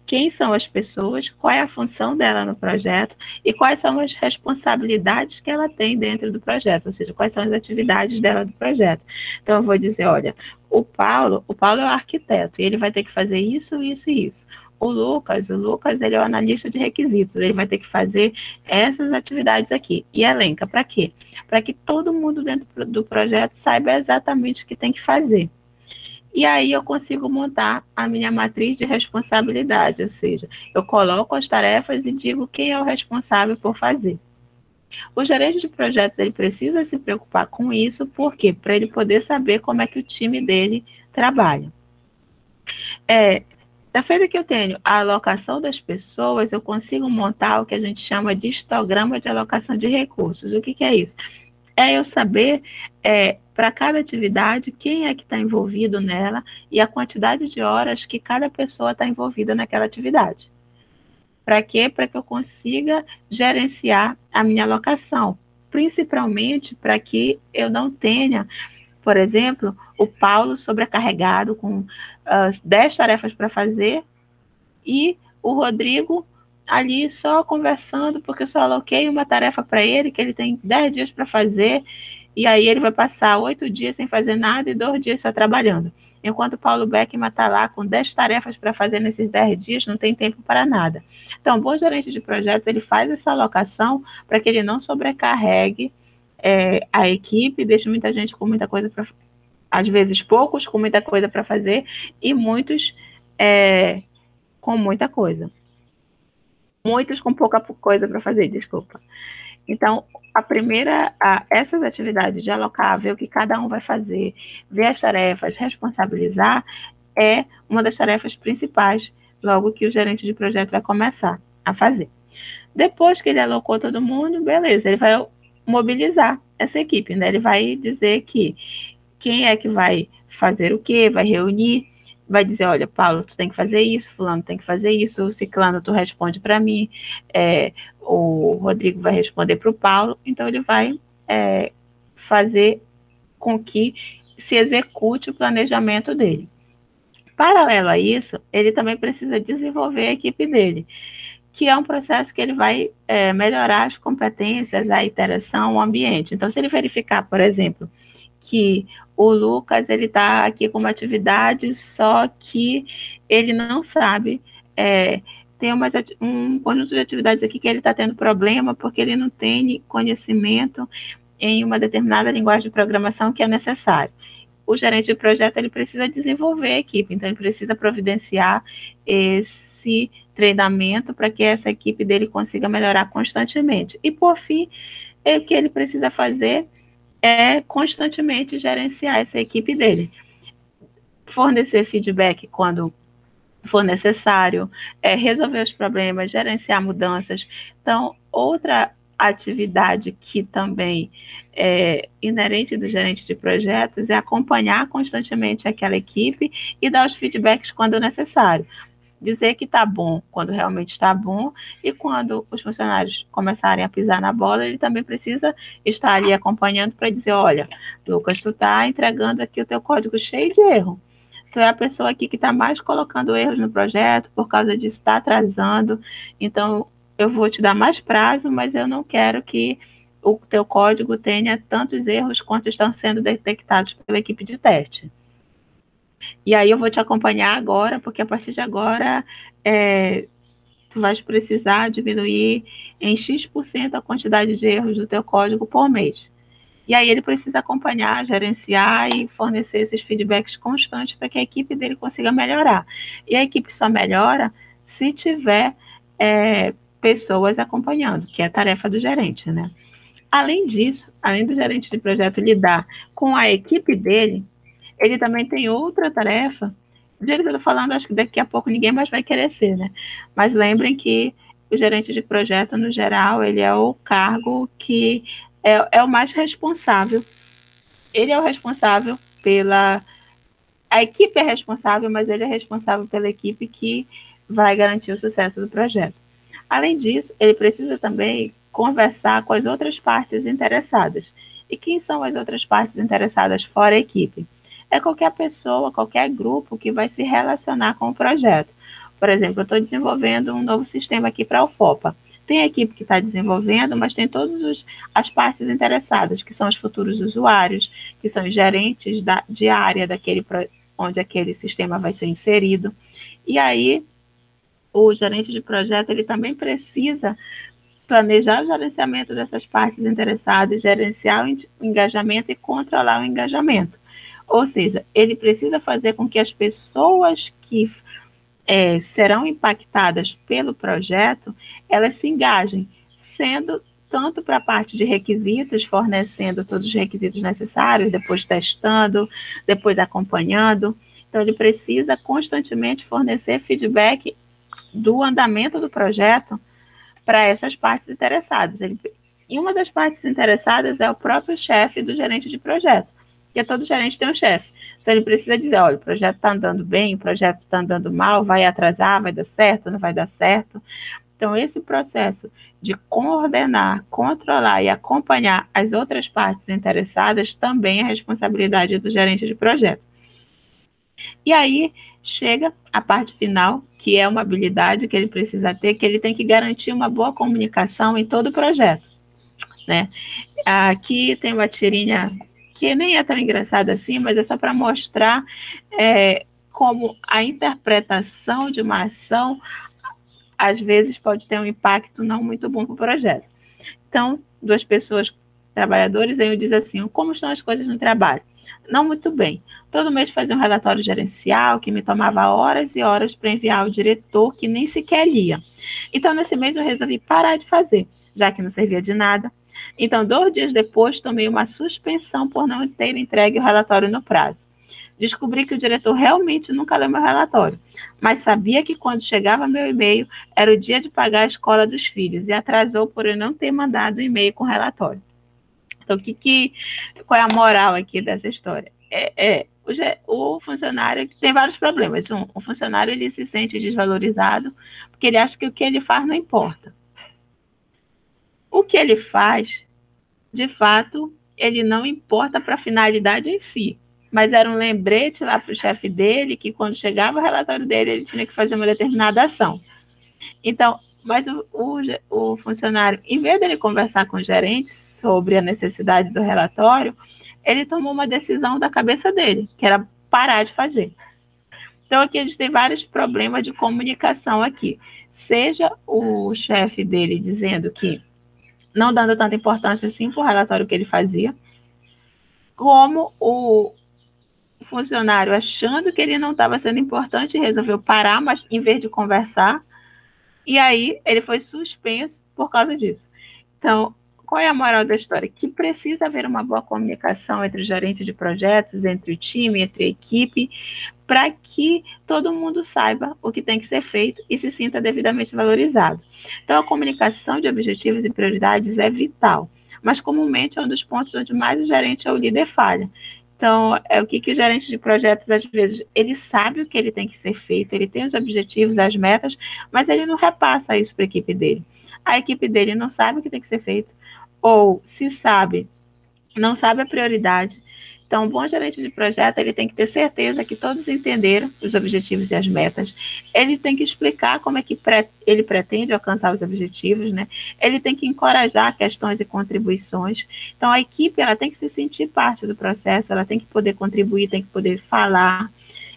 quem são as pessoas, qual é a função dela no projeto e quais são as responsabilidades que ela tem dentro do projeto, ou seja, quais são as atividades dela do projeto. Então, eu vou dizer, olha, o Paulo é o arquiteto e ele vai ter que fazer isso, isso e isso. o Lucas, ele é o analista de requisitos, ele vai ter que fazer essas atividades aqui. E elenca, para quê? Para que todo mundo dentro do projeto saiba exatamente o que tem que fazer. E aí eu consigo montar a minha matriz de responsabilidade, ou seja, eu coloco as tarefas e digo quem é o responsável por fazer. O gerente de projetos, ele precisa se preocupar com isso, por quê? Para ele poder saber como é que o time dele trabalha. Da feita que eu tenho a alocação das pessoas, eu consigo montar o que a gente chama de histograma de alocação de recursos. O que é isso? É eu saber, para cada atividade, quem é que está envolvido nela e a quantidade de horas que cada pessoa está envolvida naquela atividade. Para quê? Para que eu consiga gerenciar a minha alocação, principalmente para que eu não tenha, por exemplo, o Paulo sobrecarregado com 10 tarefas para fazer e o Rodrigo ali só conversando, porque eu só aloquei uma tarefa para ele, que ele tem 10 dias para fazer, e aí ele vai passar 8 dias sem fazer nada e 2 dias só trabalhando. Enquanto o Paulo Beckman está lá com 10 tarefas para fazer nesses 10 dias, não tem tempo para nada. Então, o bom gerente de projetos, ele faz essa alocação para que ele não sobrecarregue a equipe, deixe muita gente com muita coisa para, às vezes poucos com muita coisa para fazer e muitos com muita coisa. Muitos com pouca coisa para fazer, desculpa. Então, essas atividades de alocar, ver o que cada um vai fazer, ver as tarefas, responsabilizar, é uma das tarefas principais logo que o gerente de projeto vai começar a fazer. Depois que ele alocou todo mundo, beleza, ele vai mobilizar essa equipe, né? Ele vai dizer que quem é que vai fazer o quê, vai reunir, vai dizer, olha, Paulo, tu tem que fazer isso, fulano tem que fazer isso, ciclano, tu responde para mim, o Rodrigo vai responder para o Paulo, então ele vai fazer com que se execute o planejamento dele. Paralelo a isso, ele também precisa desenvolver a equipe dele, que é um processo que ele vai melhorar as competências, a interação, o ambiente. Então, se ele verificar, por exemplo, que o Lucas ele está aqui com uma atividade, só que ele não sabe, tem um conjunto de atividades aqui que ele está tendo problema porque ele não tem conhecimento em uma determinada linguagem de programação que é necessário. O gerente de projeto ele precisa desenvolver a equipe, então ele precisa providenciar esse treinamento para que essa equipe dele consiga melhorar constantemente. E, por fim, o que ele precisa fazer é constantemente gerenciar essa equipe dele. Fornecer feedback quando for necessário, resolver os problemas, gerenciar mudanças. Então, outra atividade que também é inerente do gerente de projetos é acompanhar constantemente aquela equipe e dar os feedbacks quando necessário. Dizer que está bom quando realmente está bom, e quando os funcionários começarem a pisar na bola, ele também precisa estar ali acompanhando para dizer, olha, Lucas, tu está entregando aqui o teu código cheio de erro. Tu é a pessoa aqui que está mais colocando erros no projeto, por causa disso está atrasando, então eu vou te dar mais prazo, mas eu não quero que o teu código tenha tantos erros quanto estão sendo detectados pela equipe de teste. E aí eu vou te acompanhar agora, porque a partir de agora tu vais precisar diminuir em X% a quantidade de erros do teu código por mês. E aí ele precisa acompanhar, gerenciar e fornecer esses feedbacks constantes para que a equipe dele consiga melhorar. E a equipe só melhora se tiver pessoas acompanhando, que é a tarefa do gerente, né? Além disso, além do gerente de projeto lidar com a equipe dele, ele também tem outra tarefa. Do jeito que eu estou falando, acho que daqui a pouco ninguém mais vai querer ser, né? Mas lembrem que o gerente de projeto, no geral, ele é o cargo que é o mais responsável. Ele é o responsável a equipe é responsável, mas ele é responsável pela equipe que vai garantir o sucesso do projeto. Além disso, ele precisa também conversar com as outras partes interessadas. E quem são as outras partes interessadas fora a equipe? É qualquer pessoa, qualquer grupo que vai se relacionar com o projeto. Por exemplo, eu estou desenvolvendo um novo sistema aqui para a UFOPA. Tem a equipe que está desenvolvendo, mas tem todas as partes interessadas, que são os futuros usuários, que são os gerentes de área onde aquele sistema vai ser inserido. E aí, o gerente de projeto ele também precisa planejar o gerenciamento dessas partes interessadas, gerenciar o engajamento e controlar o engajamento. Ou seja, ele precisa fazer com que as pessoas que serão impactadas pelo projeto, elas se engajem, sendo tanto para a parte de requisitos, fornecendo todos os requisitos necessários, depois testando, depois acompanhando. Então, ele precisa constantemente fornecer feedback do andamento do projeto para essas partes interessadas. E uma das partes interessadas é o próprio chefe do gerente de projeto, porque todo gerente tem um chefe. Então, ele precisa dizer, olha, o projeto está andando bem, o projeto está andando mal, vai atrasar, vai dar certo, não vai dar certo. Então, esse processo de coordenar, controlar e acompanhar as outras partes interessadas também é responsabilidade do gerente de projeto. E aí chega a parte final, que é uma habilidade que ele precisa ter, que ele tem que garantir uma boa comunicação em todo o projeto, né? Aqui tem uma tirinha que nem é tão engraçada assim, mas é só para mostrar como a interpretação de uma ação às vezes pode ter um impacto não muito bom para o projeto. Então, duas pessoas, trabalhadores, aí diz assim, como estão as coisas no trabalho? Não muito bem. Todo mês fazia um relatório gerencial que me tomava horas e horas para enviar ao diretor, que nem sequer lia. Então, nesse mês eu resolvi parar de fazer, já que não servia de nada. Então, 2 dias depois, tomei uma suspensão por não ter entregue o relatório no prazo. Descobri que o diretor realmente nunca leu meu relatório, mas sabia que quando chegava meu e-mail, era o dia de pagar a escola dos filhos, e atrasou por eu não ter mandado o e-mail com o relatório. Então, qual é a moral aqui dessa história? O funcionário tem vários problemas. O funcionário ele se sente desvalorizado porque ele acha que o que ele faz não importa. O que ele faz, de fato, ele não importa para a finalidade em si, mas era um lembrete lá para o chefe dele que quando chegava o relatório dele, ele tinha que fazer uma determinada ação. Então, mas o funcionário, em vez dele conversar com o gerente sobre a necessidade do relatório, ele tomou uma decisão da cabeça dele, que era parar de fazer. Então, aqui a gente tem vários problemas de comunicação aqui. Seja o chefe dele dizendo que não dando tanta importância assim para o relatório que ele fazia, como o funcionário achando que ele não estava sendo importante e resolveu parar, mas em vez de conversar, e aí ele foi suspenso por causa disso. Então, qual é a moral da história? Que precisa haver uma boa comunicação entre o gerente de projetos, entre o time, entre a equipe, para que todo mundo saiba o que tem que ser feito e se sinta devidamente valorizado. Então, a comunicação de objetivos e prioridades é vital, mas comumente é um dos pontos onde mais o gerente ou o líder falha. Então, é o que o gerente de projetos, às vezes, ele sabe o que ele tem que ser feito, ele tem os objetivos, as metas, mas ele não repassa isso para a equipe dele. A equipe dele não sabe o que tem que ser feito, ou se sabe, não sabe a prioridade. Então, um bom gerente de projeto, ele tem que ter certeza que todos entenderam os objetivos e as metas. Ele tem que explicar como é que ele pretende alcançar os objetivos, né? Ele tem que encorajar questões e contribuições. Então, a equipe, ela tem que se sentir parte do processo, ela tem que poder contribuir, tem que poder falar,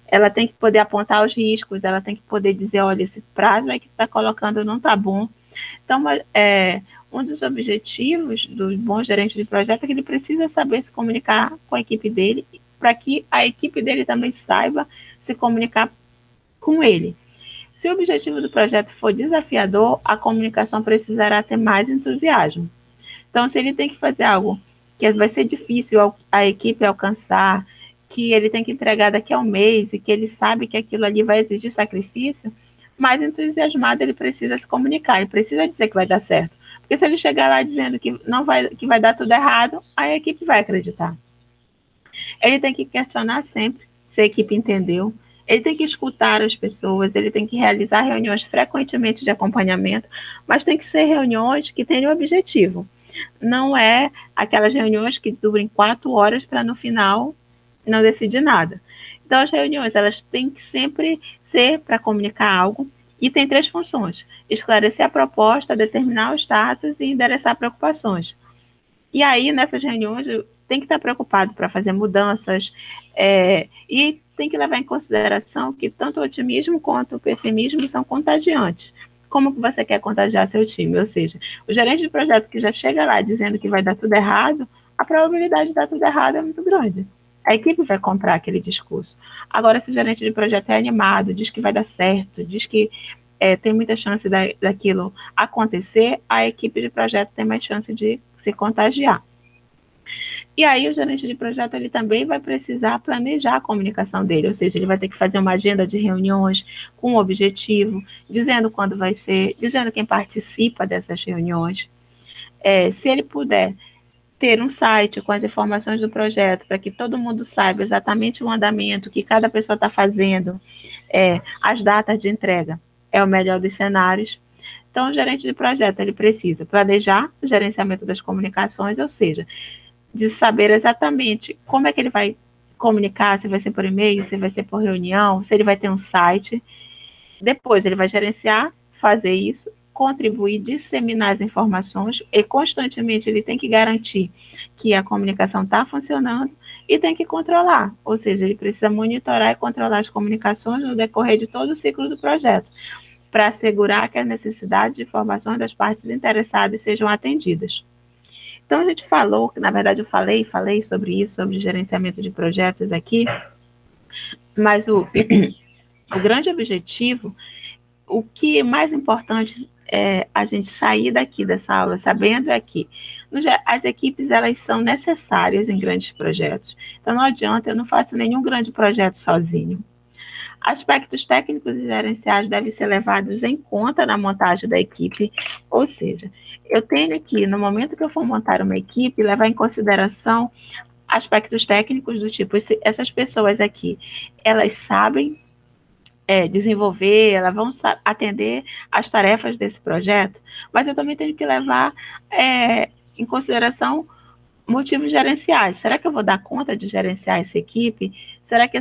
ela tem que poder apontar os riscos, ela tem que poder dizer, olha, esse prazo aí que você está colocando não está bom. Então, um dos objetivos do bom gerente de projeto é que ele precisa saber se comunicar com a equipe dele, para que a equipe dele também saiba se comunicar com ele. Se o objetivo do projeto for desafiador, a comunicação precisará ter mais entusiasmo. Então, se ele tem que fazer algo que vai ser difícil a equipe alcançar, que ele tem que entregar daqui a um mês e que ele sabe que aquilo ali vai exigir sacrifício, mais entusiasmado ele precisa se comunicar, ele precisa dizer que vai dar certo. Porque se ele chegar lá dizendo que que vai dar tudo errado, a equipe vai acreditar. Ele tem que questionar sempre se a equipe entendeu, ele tem que escutar as pessoas, ele tem que realizar reuniões frequentemente de acompanhamento, mas tem que ser reuniões que tenham objetivo. Não é aquelas reuniões que durem 4 horas para no final não decidir nada. Então, as reuniões, elas têm que sempre ser para comunicar algo, e tem 3 funções: esclarecer a proposta, determinar o status e endereçar preocupações. E aí, nessas reuniões, tem que estar preocupado para fazer mudanças e tem que levar em consideração que tanto o otimismo quanto o pessimismo são contagiantes. Como que você quer contagiar seu time? Ou seja, o gerente de projeto que já chega lá dizendo que vai dar tudo errado, a probabilidade de dar tudo errado é muito grande. A equipe vai comprar aquele discurso. Agora, se o gerente de projeto é animado, diz que vai dar certo, diz que tem muita chance daquilo acontecer, a equipe de projeto tem mais chance de se contagiar. E aí o gerente de projeto ele também vai precisar planejar a comunicação dele, ou seja, ele vai ter que fazer uma agenda de reuniões com um objetivo, dizendo quando vai ser, dizendo quem participa dessas reuniões. Se ele puder ter um site com as informações do projeto, para que todo mundo saiba exatamente o andamento que cada pessoa está fazendo, as datas de entrega, é o melhor dos cenários. Então, o gerente de projeto ele precisa planejar o gerenciamento das comunicações, ou seja, de saber exatamente como é que ele vai comunicar, se vai ser por e-mail, se vai ser por reunião, se ele vai ter um site. Depois ele vai gerenciar, fazer isso, contribuir, disseminar as informações e constantemente ele tem que garantir que a comunicação está funcionando e tem que controlar, ou seja, ele precisa monitorar e controlar as comunicações no decorrer de todo o ciclo do projeto, para assegurar que as necessidades de informações das partes interessadas sejam atendidas. Então, a gente falou, na verdade eu falei sobre isso, sobre gerenciamento de projetos aqui, mas o grande objetivo, o que é mais importante é a gente sair daqui dessa aula sabendo é que as equipes elas são necessárias em grandes projetos. Então, não adianta, eu não faço nenhum grande projeto sozinho. Aspectos técnicos e gerenciais devem ser levados em conta na montagem da equipe, ou seja, eu tenho que, no momento que eu for montar uma equipe, levar em consideração aspectos técnicos do tipo, essas pessoas aqui, elas sabem desenvolver, elas vão atender as tarefas desse projeto, mas eu também tenho que levar em consideração motivos gerenciais. Será que eu vou dar conta de gerenciar essa equipe? Será que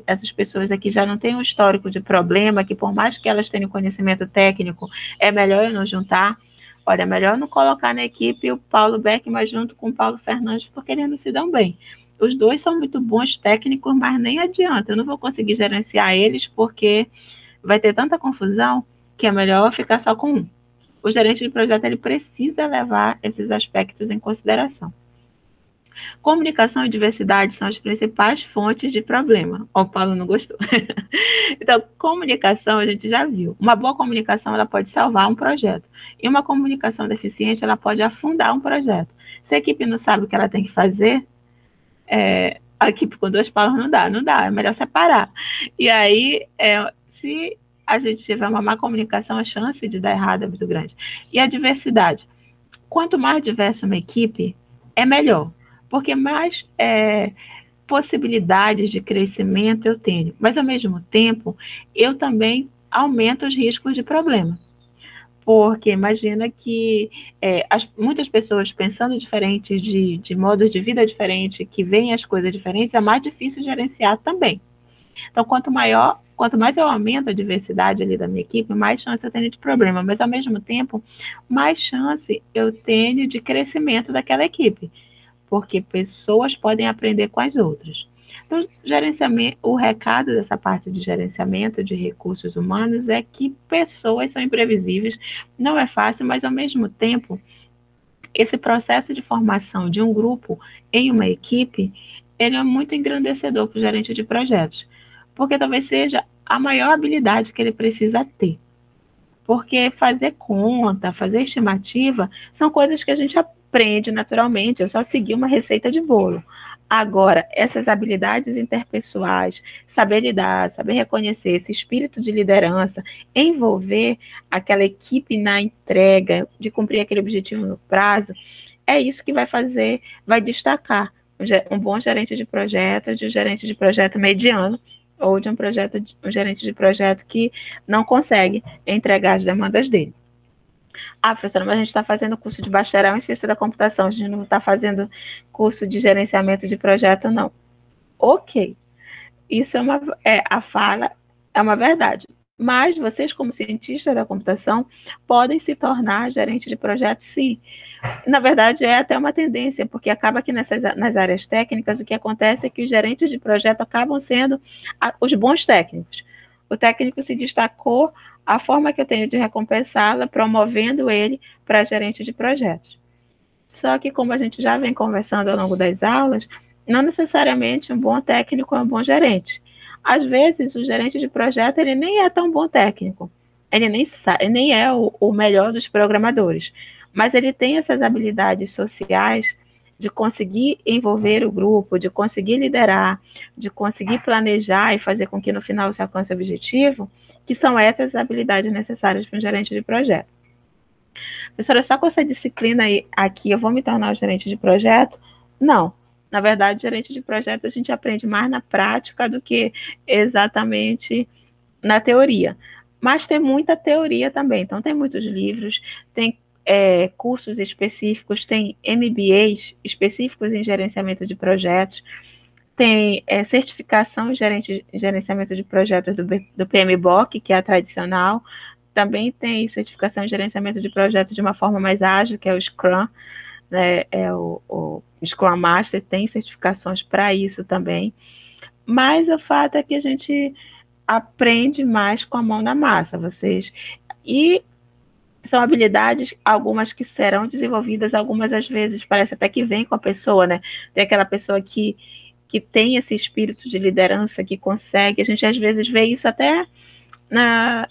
essas pessoas aqui já não têm um histórico de problema, que por mais que elas tenham conhecimento técnico, é melhor eu não juntar? Olha, é melhor não colocar na equipe o Paulo Beckman junto com o Paulo Fernandes, porque eles não se dão bem. Os dois são muito bons técnicos, mas nem adianta, eu não vou conseguir gerenciar eles, porque vai ter tanta confusão que é melhor ficar só com um. O gerente de projeto ele precisa levar esses aspectos em consideração. Comunicação e diversidade são as principais fontes de problema. O Paulo não gostou. Então, comunicação a gente já viu. Uma boa comunicação ela pode salvar um projeto. E uma comunicação deficiente ela pode afundar um projeto. Se a equipe não sabe o que ela tem que fazer, a equipe com duas palas não dá, é melhor separar. E aí, se a gente tiver uma má comunicação, a chance de dar errado é muito grande. E a diversidade. Quanto mais diversa uma equipe, é melhor, porque mais possibilidades de crescimento eu tenho. Mas, ao mesmo tempo, eu também aumento os riscos de problema. Porque imagina que muitas pessoas pensando diferente, de modos de vida diferente, que veem as coisas diferentes, é mais difícil gerenciar também. Então, quanto mais eu aumento a diversidade ali da minha equipe, mais chance eu tenho de problema, mas ao mesmo tempo, mais chance eu tenho de crescimento daquela equipe, porque pessoas podem aprender com as outras. Então, o recado dessa parte de gerenciamento de recursos humanos é que pessoas são imprevisíveis, não é fácil, mas ao mesmo tempo, esse processo de formação de um grupo em uma equipe, ele é muito engrandecedor para o gerente de projetos, porque talvez seja a maior habilidade que ele precisa ter. Porque fazer conta, fazer estimativa, são coisas que a gente aprende naturalmente, é só seguir uma receita de bolo. Agora, essas habilidades interpessoais, saber lidar, saber reconhecer esse espírito de liderança, envolver aquela equipe na entrega, de cumprir aquele objetivo no prazo, é isso que vai destacar um bom gerente de projeto, de um gerente de projeto mediano, ou de um gerente de projeto que não consegue entregar as demandas dele. Ah, professora, mas a gente está fazendo curso de bacharel em ciência da computação, a gente não está fazendo curso de gerenciamento de projeto, não. Ok, isso a fala é uma verdade. Mas vocês, como cientistas da computação, podem se tornar gerente de projeto, sim. Na verdade, é até uma tendência, porque acaba que nas áreas técnicas, o que acontece é que os gerentes de projeto acabam sendo os bons técnicos. O técnico se destacou, a forma que eu tenho de recompensá-la, promovendo ele para gerente de projetos. Só que, como a gente já vem conversando ao longo das aulas, não necessariamente um bom técnico é um bom gerente. Às vezes, o gerente de projeto ele nem é tão bom técnico, ele nem é o melhor dos programadores, mas ele tem essas habilidades sociais de conseguir envolver o grupo, de conseguir liderar, de conseguir planejar e fazer com que no final se alcance o objetivo, que são essas habilidades necessárias para um gerente de projeto. Professora, só com essa disciplina aqui eu vou me tornar o gerente de projeto? Não. Na verdade, gerente de projeto a gente aprende mais na prática do que exatamente na teoria. Mas tem muita teoria também. Então, tem muitos livros, tem cursos específicos, tem MBAs específicos em gerenciamento de projetos, tem certificação em gerenciamento de projetos do PMBOK, que é a tradicional. Também tem certificação em gerenciamento de projetos de uma forma mais ágil, que é o Scrum, né? O Scrum Master tem certificações para isso também. Mas o fato é que a gente aprende mais com a mão na massa, e são habilidades, algumas que serão desenvolvidas, algumas às vezes parece até que vem com a pessoa, né? Tem aquela pessoa que tem esse espírito de liderança, que consegue, a gente às vezes vê isso até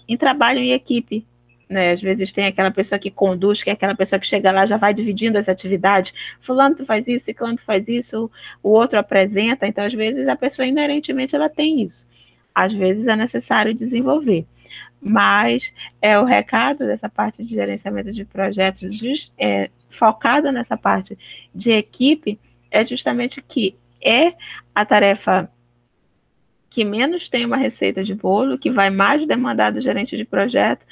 em trabalho em equipe, né? Às vezes tem aquela pessoa que conduz, que é aquela pessoa que chega lá, já vai dividindo as atividades, fulano tu faz isso, ciclano tu faz isso, o outro apresenta, então às vezes a pessoa inerentemente ela tem isso, às vezes é necessário desenvolver, mas o recado dessa parte de gerenciamento de projetos focada nessa parte de equipe é justamente que é a tarefa que menos tem uma receita de bolo, que vai mais demandar do gerente de projeto,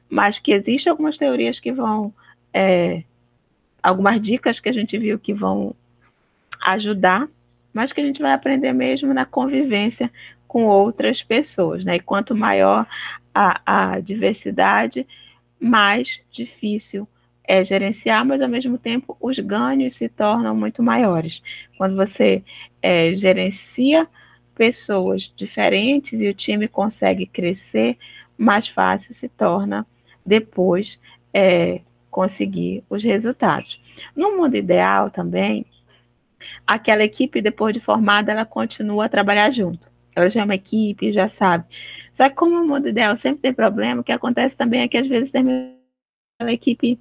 mas que existem algumas teorias que vão, algumas dicas que a gente viu que vão ajudar, mas que a gente vai aprender mesmo na convivência com outras pessoas, né? E quanto maior a diversidade, mais difícil é gerenciar, mas ao mesmo tempo os ganhos se tornam muito maiores. Quando você gerencia pessoas diferentes e o time consegue crescer, mais fácil se torna depois conseguir os resultados. No mundo ideal também, aquela equipe depois de formada, ela continua a trabalhar junto. Ela já é uma equipe, já sabe. Só que como o mundo ideal sempre tem problema, o que acontece também é que às vezes a equipe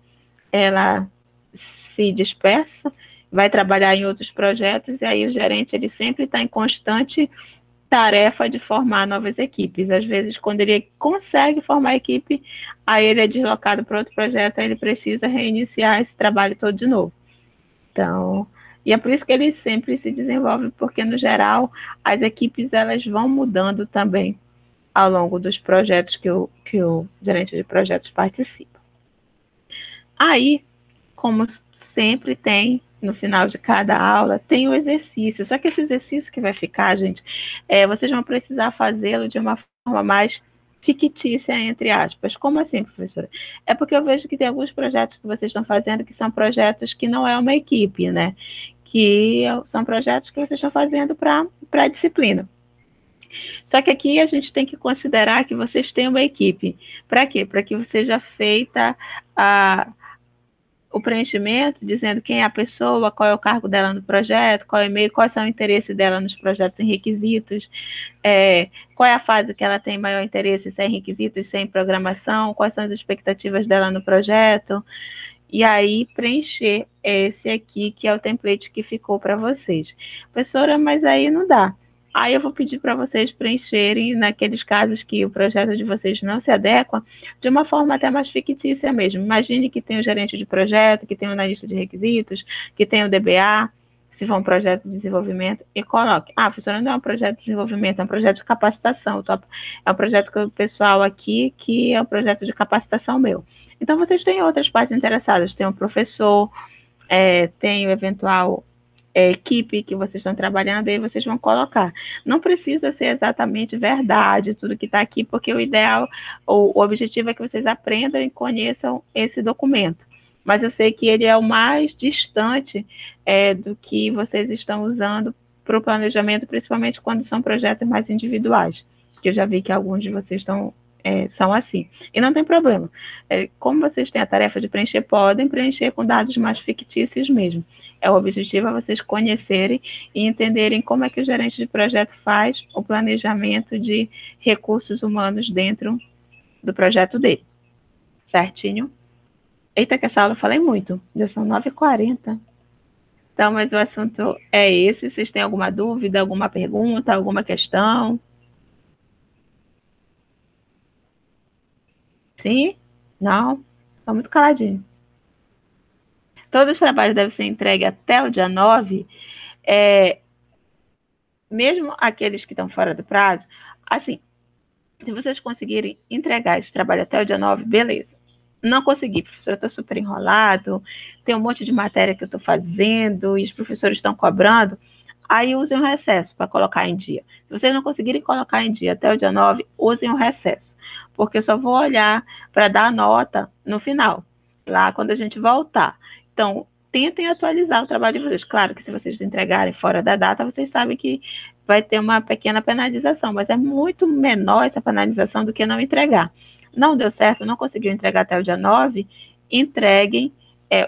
ela se dispersa, vai trabalhar em outros projetos, e aí o gerente ele sempre está em constante tarefa de formar novas equipes. Às vezes, quando ele consegue formar a equipe, aí ele é deslocado para outro projeto, aí ele precisa reiniciar esse trabalho todo de novo. Então, e é por isso que ele sempre se desenvolve, porque, no geral, as equipes elas vão mudando também ao longo dos projetos que o gerente de projetos participa. Aí, como sempre tem, no final de cada aula, tem o exercício. Só que esse exercício que vai ficar, gente, vocês vão precisar fazê-lo de uma forma mais fictícia, entre aspas. Como assim, professora? É porque eu vejo que tem alguns projetos que vocês estão fazendo que são projetos que não é uma equipe, né? Que são projetos que vocês estão fazendo para a disciplina. Só que aqui a gente tem que considerar que vocês têm uma equipe. Para quê? Para que seja feita o preenchimento, dizendo quem é a pessoa, qual é o cargo dela no projeto, qual é o e-mail, quais são o interesse dela nos projetos em requisitos, qual é a fase que ela tem maior interesse, se é em requisitos, se é em programação, quais são as expectativas dela no projeto, e aí preencher esse aqui, que é o template que ficou para vocês. Professora, mas aí não dá. Aí eu vou pedir para vocês preencherem, naqueles casos que o projeto de vocês não se adequa, de uma forma até mais fictícia mesmo. Imagine que tem o gerente de projeto, que tem o analista de requisitos, que tem o DBA, se for um projeto de desenvolvimento, e coloque. Professora, não é um projeto de desenvolvimento, é um projeto de capacitação. É um projeto que o pessoal aqui, que é um projeto de capacitação meu. Então, vocês têm outras partes interessadas. Tem o professor, tem o eventual equipe que vocês estão trabalhando, aí vocês vão colocar. Não precisa ser exatamente verdade tudo que está aqui, porque o ideal, o objetivo é que vocês aprendam e conheçam esse documento. Mas eu sei que ele é o mais distante do que vocês estão usando para o planejamento, principalmente quando são projetos mais individuais, que eu já vi que alguns de vocês são assim. E não tem problema. Como vocês têm a tarefa de preencher, podem preencher com dados mais fictícios mesmo. O objetivo é vocês conhecerem e entenderem como é que o gerente de projeto faz o planejamento de recursos humanos dentro do projeto dele. Certinho? Eita, que essa aula eu falei muito. Já são 9h40. Então, mas o assunto é esse. Vocês têm alguma dúvida, alguma pergunta, alguma questão? Sim? Não? Estou muito caladinho. Todos os trabalhos devem ser entregues até o dia 9, mesmo aqueles que estão fora do prazo. Assim, se vocês conseguirem entregar esse trabalho até o dia 9, beleza. Não consegui, professor, eu estou super enrolado, tem um monte de matéria que eu estou fazendo e os professores estão cobrando, aí usem o recesso para colocar em dia. Se vocês não conseguirem colocar em dia até o dia 9, usem o recesso, porque eu só vou olhar para dar a nota no final, lá quando a gente voltar. Então, tentem atualizar o trabalho de vocês. Claro que se vocês entregarem fora da data, vocês sabem que vai ter uma pequena penalização, mas é muito menor essa penalização do que não entregar. Não deu certo, não conseguiu entregar até o dia 9, entreguem,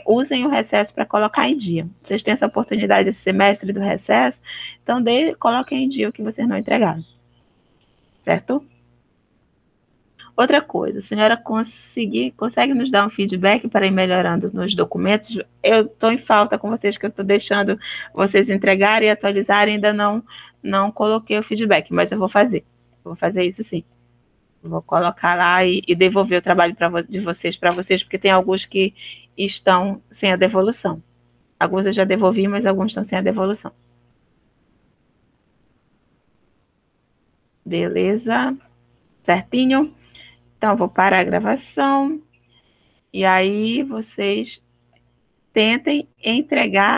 usem o recesso para colocar em dia. Vocês têm essa oportunidade esse semestre do recesso, então coloquem em dia o que vocês não entregaram. Certo? Outra coisa, a senhora consegue nos dar um feedback para ir melhorando nos documentos? Eu estou em falta com vocês, que eu estou deixando vocês entregarem e atualizarem, ainda não coloquei o feedback, mas eu vou fazer. Vou fazer isso sim. Vou colocar lá e devolver o trabalho de vocês para vocês, porque tem alguns que estão sem a devolução. Alguns eu já devolvi, mas alguns estão sem a devolução. Beleza? Certinho? Então, vou parar a gravação. E aí, vocês tentem entregar